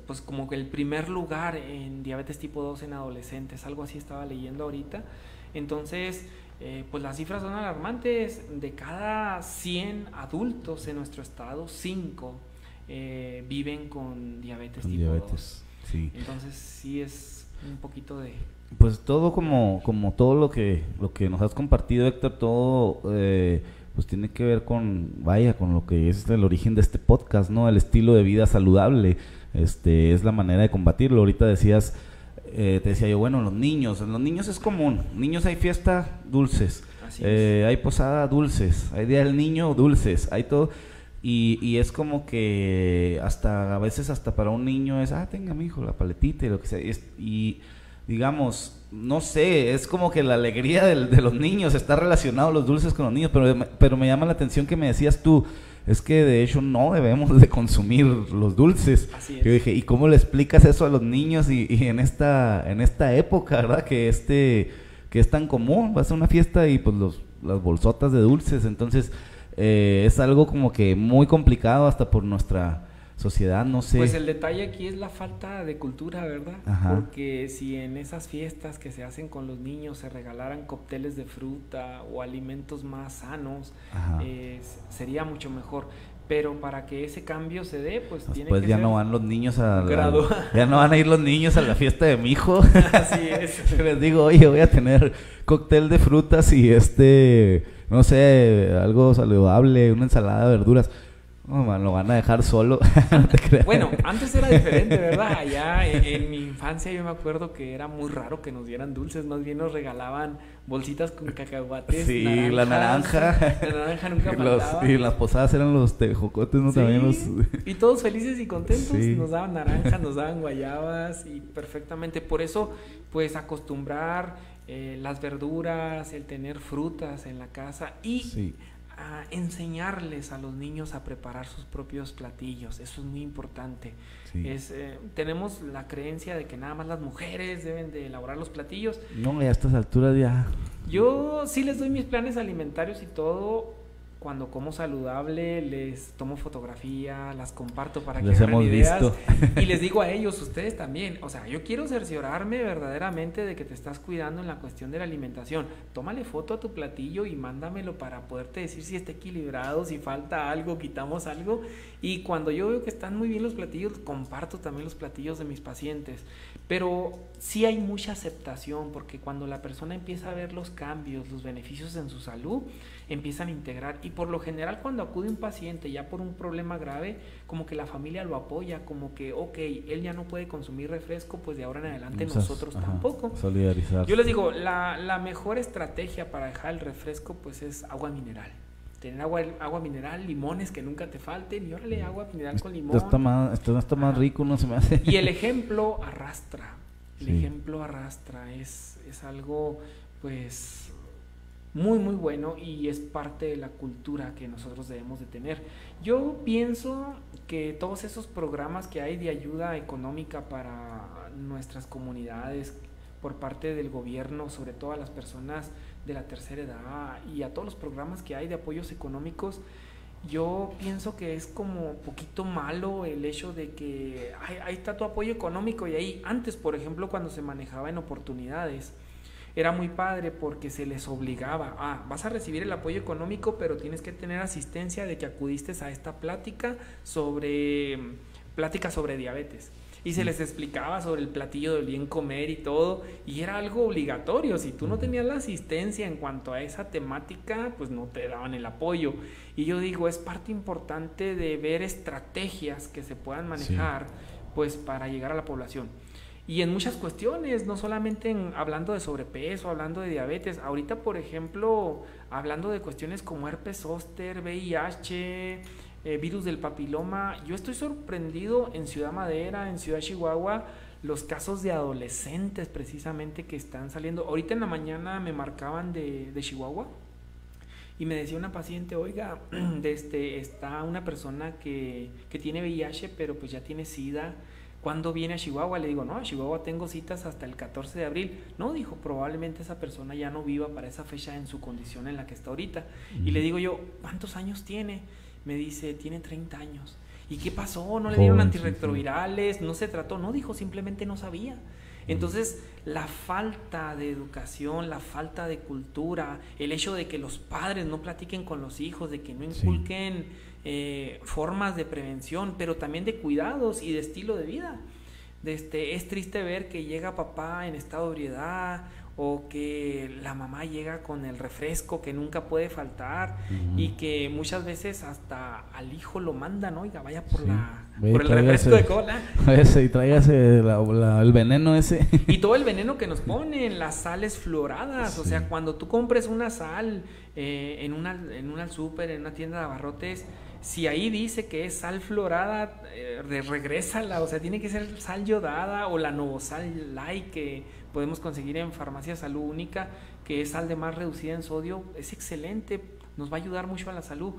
pues como que el primer lugar en diabetes tipo 2 en adolescentes, algo así estaba leyendo ahorita. Entonces, pues las cifras son alarmantes. De cada 100 adultos en nuestro estado, 5 viven con diabetes tipo 2. Sí. Entonces sí es un poquito de... Pues todo como todo lo que nos has compartido, Héctor, todo pues tiene que ver con lo que es el origen de este podcast, ¿no? El estilo de vida saludable, es la manera de combatirlo. Ahorita decías, te decía yo, bueno, los niños es común, niños hay fiesta, dulces, hay posada, dulces, hay día del niño, dulces, hay todo. Y es como que a veces hasta para un niño es, tenga mi hijo la paletita y lo que sea, y digamos, no sé, es como que la alegría de los niños, está relacionado los dulces con los niños, pero me llama la atención que me decías tú, es que de hecho no debemos de consumir los dulces. Así es. Yo dije, ¿y cómo le explicas eso a los niños y en esta época, ¿verdad? Que es tan común, vas a una fiesta y pues las bolsotas de dulces, entonces es algo como que muy complicado hasta por nuestra sociedad, no sé. Pues el detalle aquí es la falta de cultura, ¿verdad? Ajá. Porque si en esas fiestas que se hacen con los niños se regalaran cócteles de fruta o alimentos más sanos, sería mucho mejor. Pero para que ese cambio se dé, pues tiene que ya ser no van los niños ya no van a ir los niños a la fiesta de mi hijo. Así es. Les digo, oye, voy a tener cóctel de frutas y no sé, algo saludable, una ensalada de verduras. No, man, lo van a dejar solo. No te creas. Bueno, antes era diferente, ¿verdad? Allá en mi infancia yo me acuerdo que era muy raro que nos dieran dulces, más bien nos regalaban bolsitas con cacahuates, sí, naranjas, la naranja. La naranja nunca faltaba. Y las posadas eran los tejocotes, ¿no? Sí, También y todos felices y contentos, sí. Nos daban naranjas, nos daban guayabas y perfectamente. Por eso, pues acostumbrar las verduras, el tener frutas en la casa y... Sí. a enseñarles a los niños a preparar sus propios platillos. Eso es muy importante. Sí. Tenemos la creencia de que nada más las mujeres deben de elaborar los platillos. No, y a estas alturas ya... Yo sí les doy mis planes alimentarios y todo. Cuando como saludable, les tomo fotografía, las comparto para que hagan ideas. Visto. Y les digo a ellos, ustedes también, o sea, yo quiero cerciorarme verdaderamente de que te estás cuidando en la cuestión de la alimentación. Tómale foto a tu platillo y mándamelo para poderte decir si está equilibrado, si falta algo, quitamos algo. Y cuando yo veo que están muy bien los platillos, comparto también los platillos de mis pacientes. Pero sí hay mucha aceptación, porque cuando la persona empieza a ver los cambios, los beneficios en su salud, empiezan a integrar. Y por lo general cuando acude un paciente ya por un problema grave, como que la familia lo apoya, como que ok, él ya no puede consumir refresco, pues de ahora en adelante nosotros tampoco. Solidarizar. Yo les digo, la mejor estrategia para dejar el refresco pues es agua mineral. Tener agua mineral, limones que nunca te falten, y órale, agua mineral con limón. Esto está más rico, no se me hace. Y el ejemplo arrastra. El ejemplo arrastra, es algo pues muy muy bueno y es parte de la cultura que nosotros debemos de tener. Yo pienso que todos esos programas que hay de ayuda económica para nuestras comunidades por parte del gobierno, sobre todo a las personas de la tercera edad y a todos los programas que hay de apoyos económicos, yo pienso que es como poquito malo el hecho de que ahí está tu apoyo económico y ahí antes, por ejemplo, cuando se manejaba en oportunidades, era muy padre porque se les obligaba, vas a recibir el apoyo económico, pero tienes que tener asistencia de que acudiste a esta plática sobre diabetes. Y se les explicaba sobre el platillo del bien comer y todo, y era algo obligatorio. Si tú no tenías la asistencia en cuanto a esa temática, pues no te daban el apoyo. Y yo digo, es parte importante de ver estrategias que se puedan manejar, pues para llegar a la población. Y en muchas cuestiones, no solamente hablando de sobrepeso, hablando de diabetes. Ahorita, por ejemplo, hablando de cuestiones como herpes zóster, VIH, virus del papiloma, yo estoy sorprendido en Ciudad Madera, en Ciudad Chihuahua, los casos de adolescentes precisamente que están saliendo. Ahorita en la mañana me marcaban de Chihuahua y me decía una paciente, oiga, está una persona que tiene VIH, pero pues ya tiene SIDA. ¿Cuándo viene a Chihuahua? Le digo, no, a Chihuahua tengo citas hasta el 14 de abril. No, dijo, probablemente esa persona ya no viva para esa fecha en su condición en la que está ahorita. Y le digo yo, ¿cuántos años tiene? Me dice, tiene 30 años. ¿Y qué pasó? ¿No le dieron antirretrovirales? ¿No se trató? No, dijo, simplemente no sabía. Entonces, la falta de educación, la falta de cultura, el hecho de que los padres no platiquen con los hijos, de que no inculquen formas de prevención, pero también de cuidados y de estilo de vida. Es triste ver que llega papá en estado de ebriedad, o que la mamá llega con el refresco que nunca puede faltar, y que muchas veces hasta al hijo lo mandan, oiga, vaya por el refresco de cola y tráigase el veneno ese y todo el veneno que nos ponen, las sales fluoradas. O sea, cuando tú compres una sal en una súper, en una tienda de abarrotes, si ahí dice que es sal fluorada, regrésala. O sea, tiene que ser sal yodada, o la Novosal Light que podemos conseguir en Farmacia Salud Única, que es sal de mar reducida en sodio. Es excelente, nos va a ayudar mucho a la salud.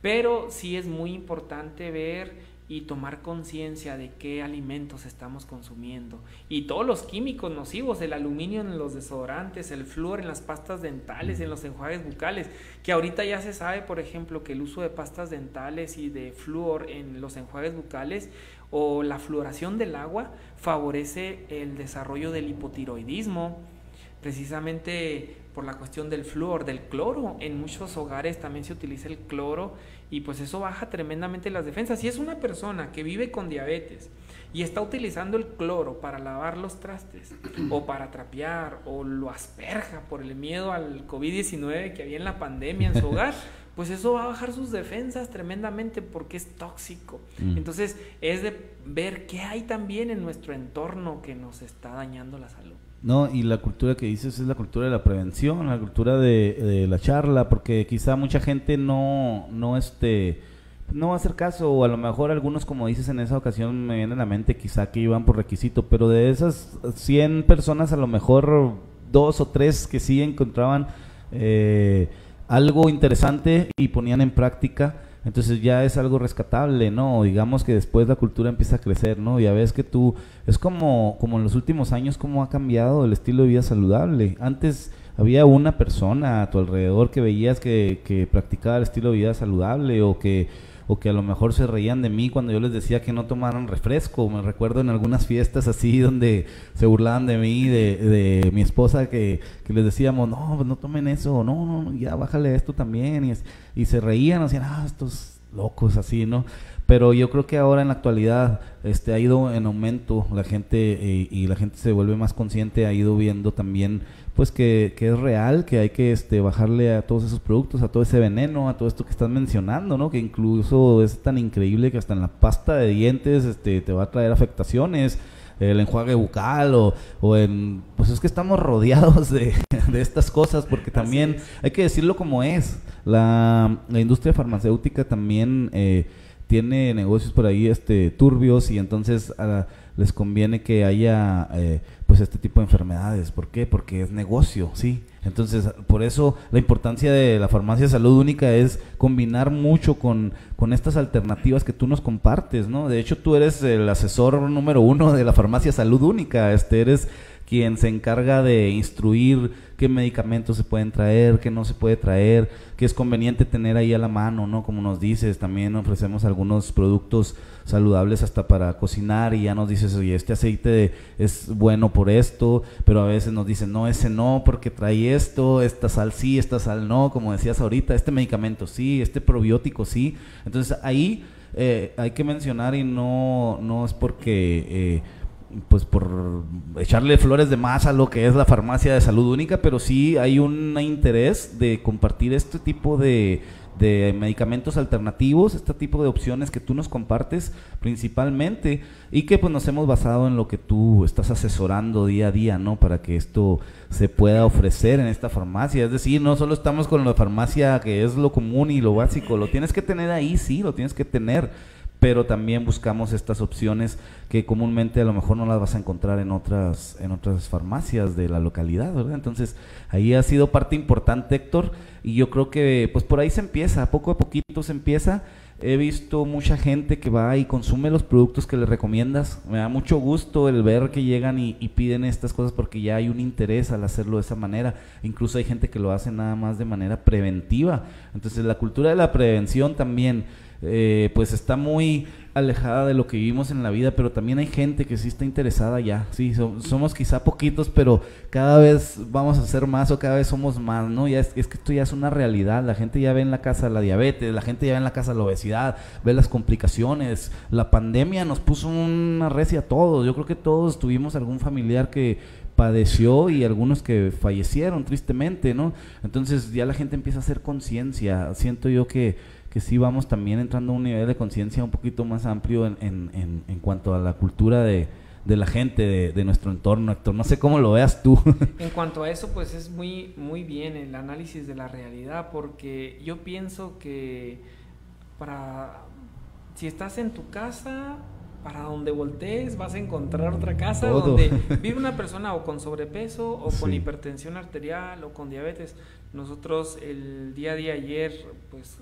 Pero sí es muy importante ver y tomar conciencia de qué alimentos estamos consumiendo, y todos los químicos nocivos, el aluminio en los desodorantes, el flúor en las pastas dentales, en los enjuagues bucales, que ahorita ya se sabe, por ejemplo, que el uso de pastas dentales y de flúor en los enjuagues bucales, o la fluoración del agua, favorece el desarrollo del hipotiroidismo, precisamente por la cuestión del flúor, del cloro. En muchos hogares también se utiliza el cloro, y pues eso baja tremendamente las defensas. Si es una persona que vive con diabetes y está utilizando el cloro para lavar los trastes o para trapear, o lo asperja por el miedo al COVID-19 que había en la pandemia en su hogar, pues eso va a bajar sus defensas tremendamente, porque es tóxico. Entonces es de ver qué hay también en nuestro entorno que nos está dañando la salud. No, y la cultura que dices es la cultura de la prevención, la cultura de la charla, porque quizá mucha gente no va a hacer caso, o a lo mejor algunos, como dices en esa ocasión, me viene a la mente quizá que iban por requisito, pero de esas 100 personas, a lo mejor 2 o 3 que sí encontraban algo interesante y ponían en práctica. Entonces ya es algo rescatable, ¿no? Digamos que después la cultura empieza a crecer, ¿no? Ya ves que es como en los últimos años cómo ha cambiado el estilo de vida saludable. Antes había una persona a tu alrededor que veías que practicaba el estilo de vida saludable, o que a lo mejor se reían de mí cuando yo les decía que no tomaran refresco. Me recuerdo en algunas fiestas así donde se burlaban de mí, de mi esposa, que les decíamos, no, pues no tomen eso, no, ya bájale esto también, y se reían, decían, estos locos así, ¿no? Pero yo creo que ahora en la actualidad ha ido en aumento la gente, y la gente se vuelve más consciente, ha ido viendo también pues que es real, que hay que bajarle a todos esos productos, a todo ese veneno, a todo esto que estás mencionando, ¿no? Que incluso es tan increíble que hasta en la pasta de dientes te va a traer afectaciones, el enjuague bucal, pues es que estamos rodeados de estas cosas, porque también hay que decirlo como es. La industria farmacéutica también tiene negocios por ahí turbios, y entonces les conviene que haya pues este tipo de enfermedades. ¿Por qué? Porque es negocio, ¿sí? Entonces, por eso la importancia de la Farmacia Salud Única es combinar mucho con estas alternativas que tú nos compartes, ¿no? De hecho, tú eres el asesor número 1 de la Farmacia Salud Única, eres quien se encarga de instruir qué medicamentos se pueden traer, qué no se puede traer, qué es conveniente tener ahí a la mano, ¿no? Como nos dices, también ofrecemos algunos productos saludables hasta para cocinar, y ya nos dices, oye, este aceite es bueno por esto, pero a veces nos dicen, no, ese no, porque trae esto, esta sal sí, esta sal no, como decías ahorita, este medicamento sí, este probiótico sí. Entonces ahí hay que mencionar, y no es porque pues por echarle flores de más a lo que es la Farmacia de Salud Única, pero sí hay un interés de compartir este tipo de medicamentos alternativos, este tipo de opciones que tú nos compartes principalmente, y que pues nos hemos basado en lo que tú estás asesorando día a día, ¿no? Para que esto se pueda ofrecer en esta farmacia. Es decir, no solo estamos con la farmacia que es lo común y lo básico, lo tienes que tener ahí, sí, lo tienes que tener, pero también buscamos estas opciones que comúnmente a lo mejor no las vas a encontrar en otras farmacias de la localidad, ¿verdad? Entonces, ahí ha sido parte importante, Héctor, y yo creo que pues por ahí se empieza, poco a poquito se empieza. He visto mucha gente que va y consume los productos que le recomiendas. Me da mucho gusto el ver que llegan y piden estas cosas, porque ya hay un interés al hacerlo de esa manera. Incluso hay gente que lo hace nada más de manera preventiva. Entonces, la cultura de la prevención también pues está muy alejada de lo que vivimos en la vida, pero también hay gente que sí está interesada ya, sí, somos quizá poquitos, pero cada vez vamos a ser más o cada vez somos más, ¿no? Ya es que esto ya es una realidad, la gente ya ve en la casa la diabetes, la gente ya ve en la casa la obesidad, ve las complicaciones, la pandemia nos puso una recia a todos, yo creo que todos tuvimos algún familiar que padeció y algunos que fallecieron tristemente, ¿no? Entonces ya la gente empieza a hacer conciencia, siento yo que sí vamos también entrando a un nivel de conciencia un poquito más amplio en cuanto a la cultura de la gente, de nuestro entorno, Héctor. No sé cómo lo veas tú. En cuanto a eso, pues es muy bien el análisis de la realidad, porque yo pienso que si estás en tu casa, para donde voltees vas a encontrar otra casa donde vive una persona o con sobrepeso o con hipertensión arterial o con diabetes. Nosotros el día de ayer pues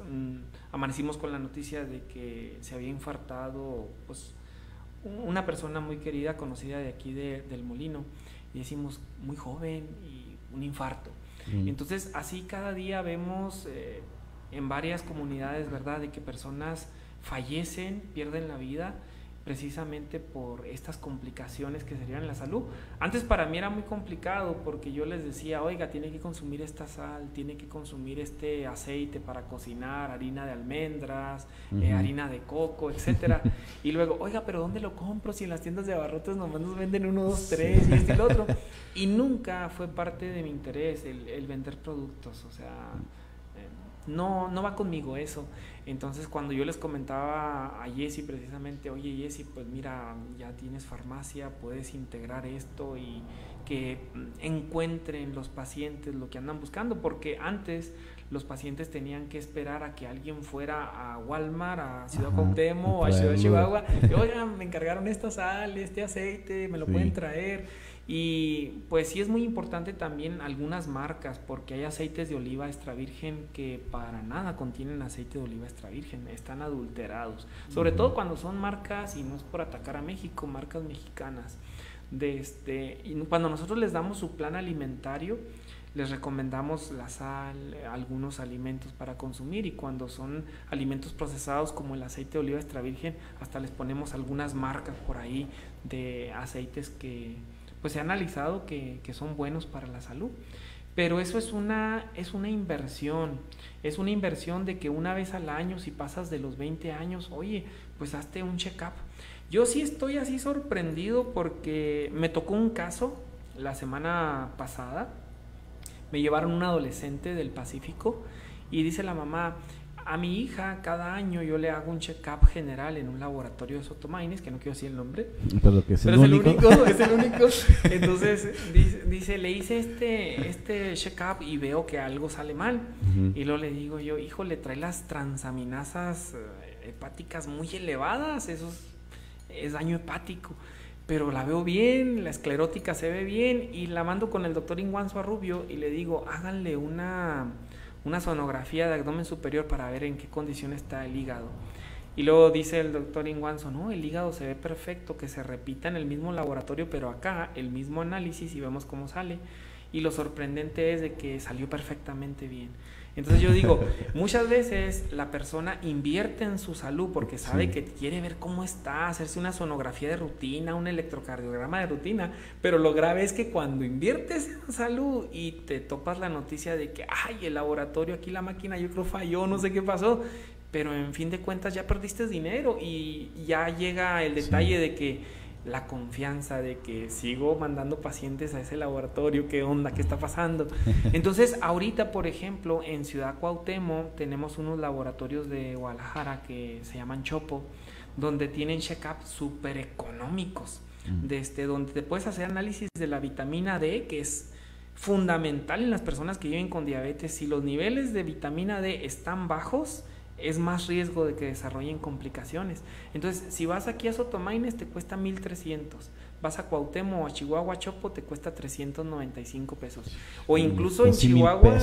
amanecimos con la noticia de que se había infartado pues una persona muy querida, conocida de aquí del Molino, y decimos muy joven y un infarto. Entonces así cada día vemos en varias comunidades, ¿verdad?, de que personas fallecen, pierden la vida precisamente por estas complicaciones que serían la salud. Antes para mí era muy complicado porque yo les decía, oiga, tiene que consumir esta sal, tiene que consumir este aceite para cocinar, harina de almendras, harina de coco, etcétera. Y luego, oiga, pero ¿dónde lo compro? Si en las tiendas de abarrotes nomás nos venden 1, 2, 3 y este y lo otro. Y nunca fue parte de mi interés el vender productos, o sea, no va conmigo eso. Entonces cuando yo les comentaba a Jessy precisamente, oye Jessy, pues mira, ya tienes farmacia, puedes integrar esto y que encuentren los pacientes lo que andan buscando, porque antes los pacientes tenían que esperar a que alguien fuera a Walmart, a Ciudad Cuauhtémoc o a Ciudad Chihuahua, y, oigan, me encargaron esta sal, este aceite, me lo pueden traer. Y pues sí es muy importante también algunas marcas, porque hay aceites de oliva extra virgen que para nada contienen aceite de oliva extra virgen, están adulterados, sobre todo cuando son marcas, y no es por atacar a México, marcas mexicanas. Y cuando nosotros les damos su plan alimentario, les recomendamos la sal, algunos alimentos para consumir, y cuando son alimentos procesados como el aceite de oliva extra virgen, hasta les ponemos algunas marcas por ahí de aceites que pues se ha analizado que son buenos para la salud. Pero eso es una inversión, es una inversión de que una vez al año, si pasas de los 20 años, oye, pues hazte un check-up. Yo sí estoy así sorprendido porque me tocó un caso la semana pasada, me llevaron un adolescente del Pacífico y dice la mamá, a mi hija cada año yo le hago un check-up general en un laboratorio de Sotomaines, que no quiero decir el nombre, pero es el único. Entonces dice, le hice este check-up y veo que algo sale mal. Y luego le digo yo, hijo, le trae las transaminasas hepáticas muy elevadas, eso es daño hepático. Pero la veo bien, la esclerótica se ve bien, y la mando con el doctor Inguanzo Arrubio y le digo, háganle una sonografía de abdomen superior para ver en qué condición está el hígado. Y luego dice el doctor Inguanzo, no, el hígado se ve perfecto, que se repita en el mismo laboratorio, pero acá el mismo análisis y vemos cómo sale. Y lo sorprendente es de que salió perfectamente bien. Entonces yo digo, muchas veces la persona invierte en su salud porque sabe que quiere ver cómo está, hacerse una sonografía de rutina, un electrocardiograma de rutina, pero lo grave es que cuando inviertes en salud y te topas la noticia de que, ay, el laboratorio, aquí la máquina yo creo falló, no sé qué pasó, pero en fin de cuentas ya perdiste dinero, y ya llega el detalle de que la confianza de que sigo mandando pacientes a ese laboratorio, qué onda, qué está pasando. Entonces ahorita, por ejemplo, en Ciudad Cuauhtémoc tenemos unos laboratorios de Guadalajara que se llaman Chopo, donde tienen check-up súper económicos, donde te puedes hacer análisis de la vitamina D, que es fundamental en las personas que viven con diabetes. Si los niveles de vitamina D están bajos, es más riesgo de que desarrollen complicaciones. Entonces, si vas aquí a Sotomaines te cuesta 1,300, vas a Cuauhtémoc o a Chihuahua Chopo te cuesta 395 pesos. O incluso en Chihuahua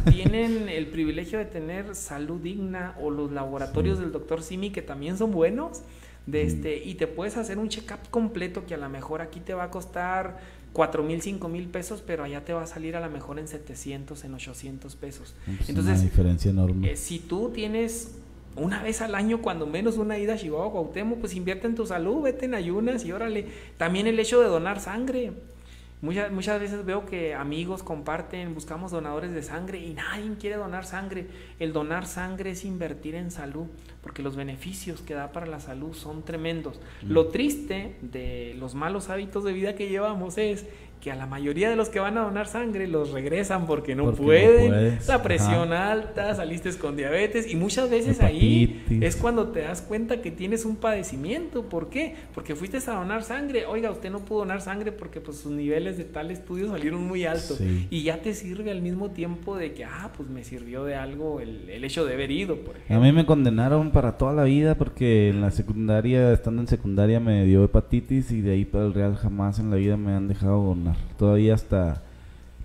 tienen el privilegio de tener Salud Digna o los laboratorios del doctor Simi, que también son buenos, y te puedes hacer un check-up completo que a lo mejor aquí te va a costar 4,000, 5,000 pesos, pero allá te va a salir a lo mejor en 700, en 800 pesos. Pues entonces, una diferencia enorme. Si tú tienes una vez al año, cuando menos, una ida a Chihuahua, Cuauhtémoc, pues invierte en tu salud, vete en ayunas y órale. También el hecho de donar sangre. Muchas veces veo que amigos comparten, buscamos donadores de sangre y nadie quiere donar sangre. El donar sangre es invertir en salud, porque los beneficios que da para la salud son tremendos. Lo triste de los malos hábitos de vida que llevamos es que a la mayoría de los que van a donar sangre los regresan porque no pueden, la presión alta, saliste con diabetes, y muchas veces ahí es cuando te das cuenta que tienes un padecimiento. ¿Por qué? Porque fuiste a donar sangre, oiga, usted no pudo donar sangre porque pues sus niveles de tal estudio salieron muy altos, y ya te sirve al mismo tiempo de que, pues me sirvió de algo el hecho de haber ido, por ejemplo. A mí me condenaron para toda la vida porque en la secundaria, estando en secundaria, me dio hepatitis y de ahí para el real jamás en la vida me han dejado donar. Todavía hasta,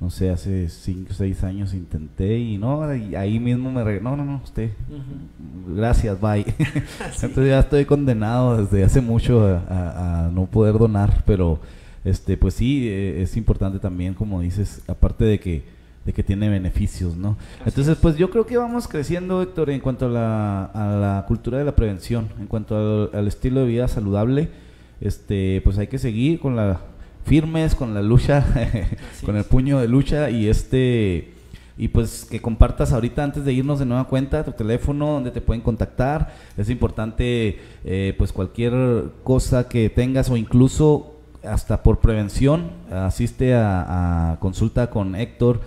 no sé, hace 5 o 6 años intenté y no, y ahí mismo no, usted, gracias, bye. Entonces ya estoy condenado desde hace mucho a no poder donar, pero pues sí, es importante también, como dices, aparte de que tiene beneficios, ¿no? Entonces, pues yo creo que vamos creciendo, Héctor, en cuanto a la cultura de la prevención, en cuanto al estilo de vida saludable. Pues hay que seguir firmes con la lucha, con el puño de lucha, y pues que compartas ahorita, antes de irnos de nueva cuenta, tu teléfono donde te pueden contactar. Es importante, pues cualquier cosa que tengas, o incluso hasta por prevención, asiste a consulta con Héctor,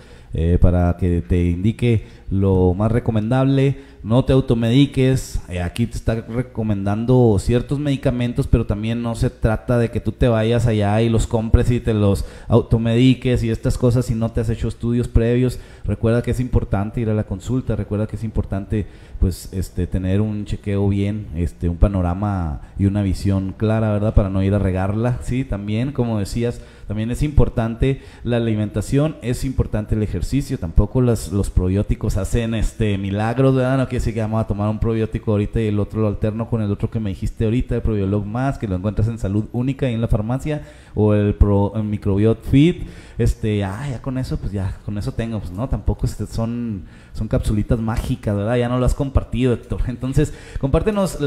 para que te indique lo más recomendable. No te automediques, aquí te está recomendando ciertos medicamentos, pero también no se trata de que tú te vayas allá y los compres y te los automediques y estas cosas si no te has hecho estudios previos. Recuerda que es importante ir a la consulta, recuerda que es importante pues tener un chequeo bien, un panorama y una visión clara, ¿verdad? Para no ir a regarla, sí, también, como decías, también es importante la alimentación, es importante el ejercicio. Tampoco los probióticos hacen milagros, ¿verdad? No quiere decir que vamos a tomar un probiótico ahorita y el otro lo alterno con el otro que me dijiste ahorita, el Probiolog Más, que lo encuentras en Salud Única ahí en la farmacia, o el Microbiot Fit. Ya con eso, pues ya con eso tengo, pues no, tampoco son capsulitas mágicas, ¿verdad? Ya no lo has compartido, Héctor. Entonces, compártenos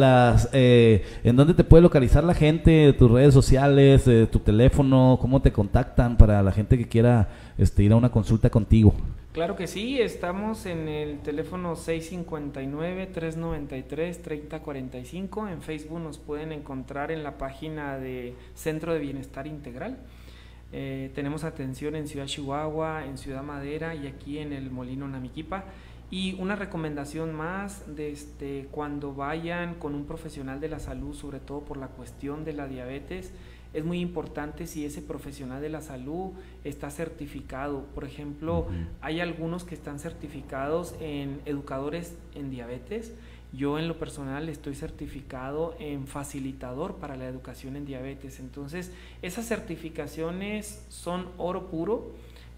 en dónde te puede localizar la gente, tus redes sociales, tu teléfono, cómo te contactan para la gente que quiera ir a una consulta contigo. Claro que sí, estamos en el teléfono 659-393-3045. En Facebook nos pueden encontrar en la página de Centro de Bienestar Integral. Tenemos atención en Ciudad Chihuahua, en Ciudad Madera y aquí en el Molino Namiquipa. Y una recomendación más, cuando vayan con un profesional de la salud, sobre todo por la cuestión de la diabetes, es muy importante si ese profesional de la salud está certificado. Por ejemplo, hay algunos que están certificados en educadores en diabetes. Yo en lo personal estoy certificado en facilitador para la educación en diabetes. Entonces, esas certificaciones son oro puro,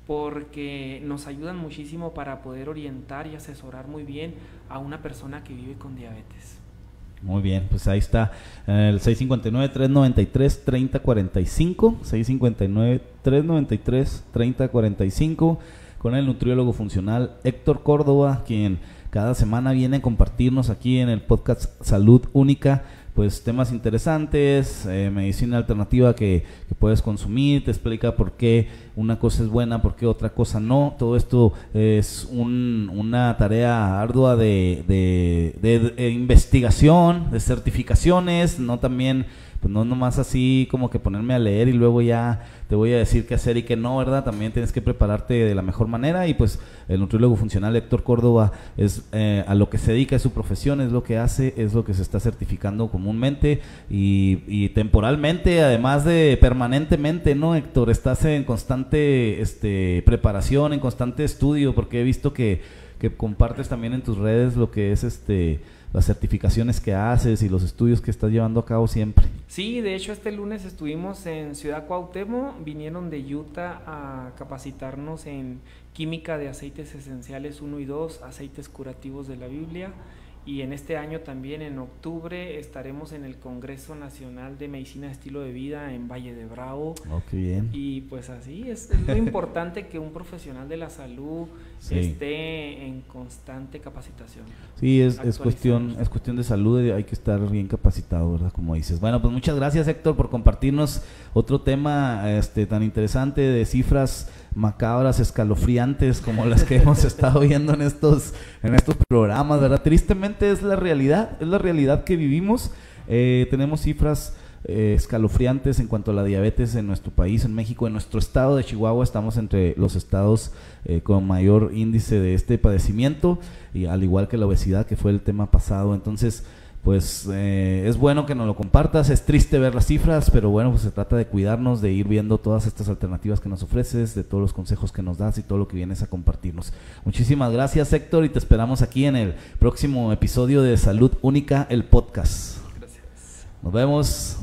porque nos ayudan muchísimo para poder orientar y asesorar muy bien a una persona que vive con diabetes. Muy bien, pues ahí está el 659-393-3045, 659-393-3045, con el nutriólogo funcional Héctor Córdoba, quien cada semana viene a compartirnos aquí en el podcast Salud Única, pues temas interesantes, medicina alternativa que puedes consumir, te explica por qué una cosa es buena, por qué otra cosa no. Todo esto es una tarea ardua de investigación, de certificaciones, no también, pues no nomás así como que ponerme a leer y luego ya te voy a decir qué hacer y qué no, ¿verdad? También tienes que prepararte de la mejor manera, y pues el nutriólogo funcional Héctor Córdoba es a lo que se dedica, es su profesión, es lo que hace, es lo que se está certificando comúnmente y temporalmente, además de permanentemente, ¿no, Héctor? Estás en constante preparación, en constante estudio, porque he visto que compartes también en tus redes lo que es las certificaciones que haces y los estudios que estás llevando a cabo siempre. Sí, de hecho este lunes estuvimos en Ciudad Cuauhtémoc, vinieron de Utah a capacitarnos en química de aceites esenciales 1 y 2, aceites curativos de la Biblia, Y en este año también, en octubre, estaremos en el Congreso Nacional de Medicina de Estilo de Vida en Valle de Bravo. Oh, qué bien. Y pues así es lo importante que un profesional de la salud esté en constante capacitación. Sí, es cuestión de salud, hay que estar bien capacitado, ¿verdad? Como dices. Bueno, pues muchas gracias, Héctor, por compartirnos otro tema tan interesante de cifras macabras, escalofriantes, como las que hemos estado viendo en estos programas, ¿verdad? Tristemente es la realidad que vivimos. Tenemos cifras escalofriantes en cuanto a la diabetes en nuestro país, en México. En nuestro estado de Chihuahua estamos entre los estados con mayor índice de este padecimiento, y al igual que la obesidad, que fue el tema pasado. Entonces, pues es bueno que nos lo compartas. Es triste ver las cifras, pero bueno, pues se trata de cuidarnos, de ir viendo todas estas alternativas que nos ofreces, de todos los consejos que nos das y todo lo que vienes a compartirnos. Muchísimas gracias, Héctor, y te esperamos aquí en el próximo episodio de Salud Única, el podcast. Gracias. Nos vemos.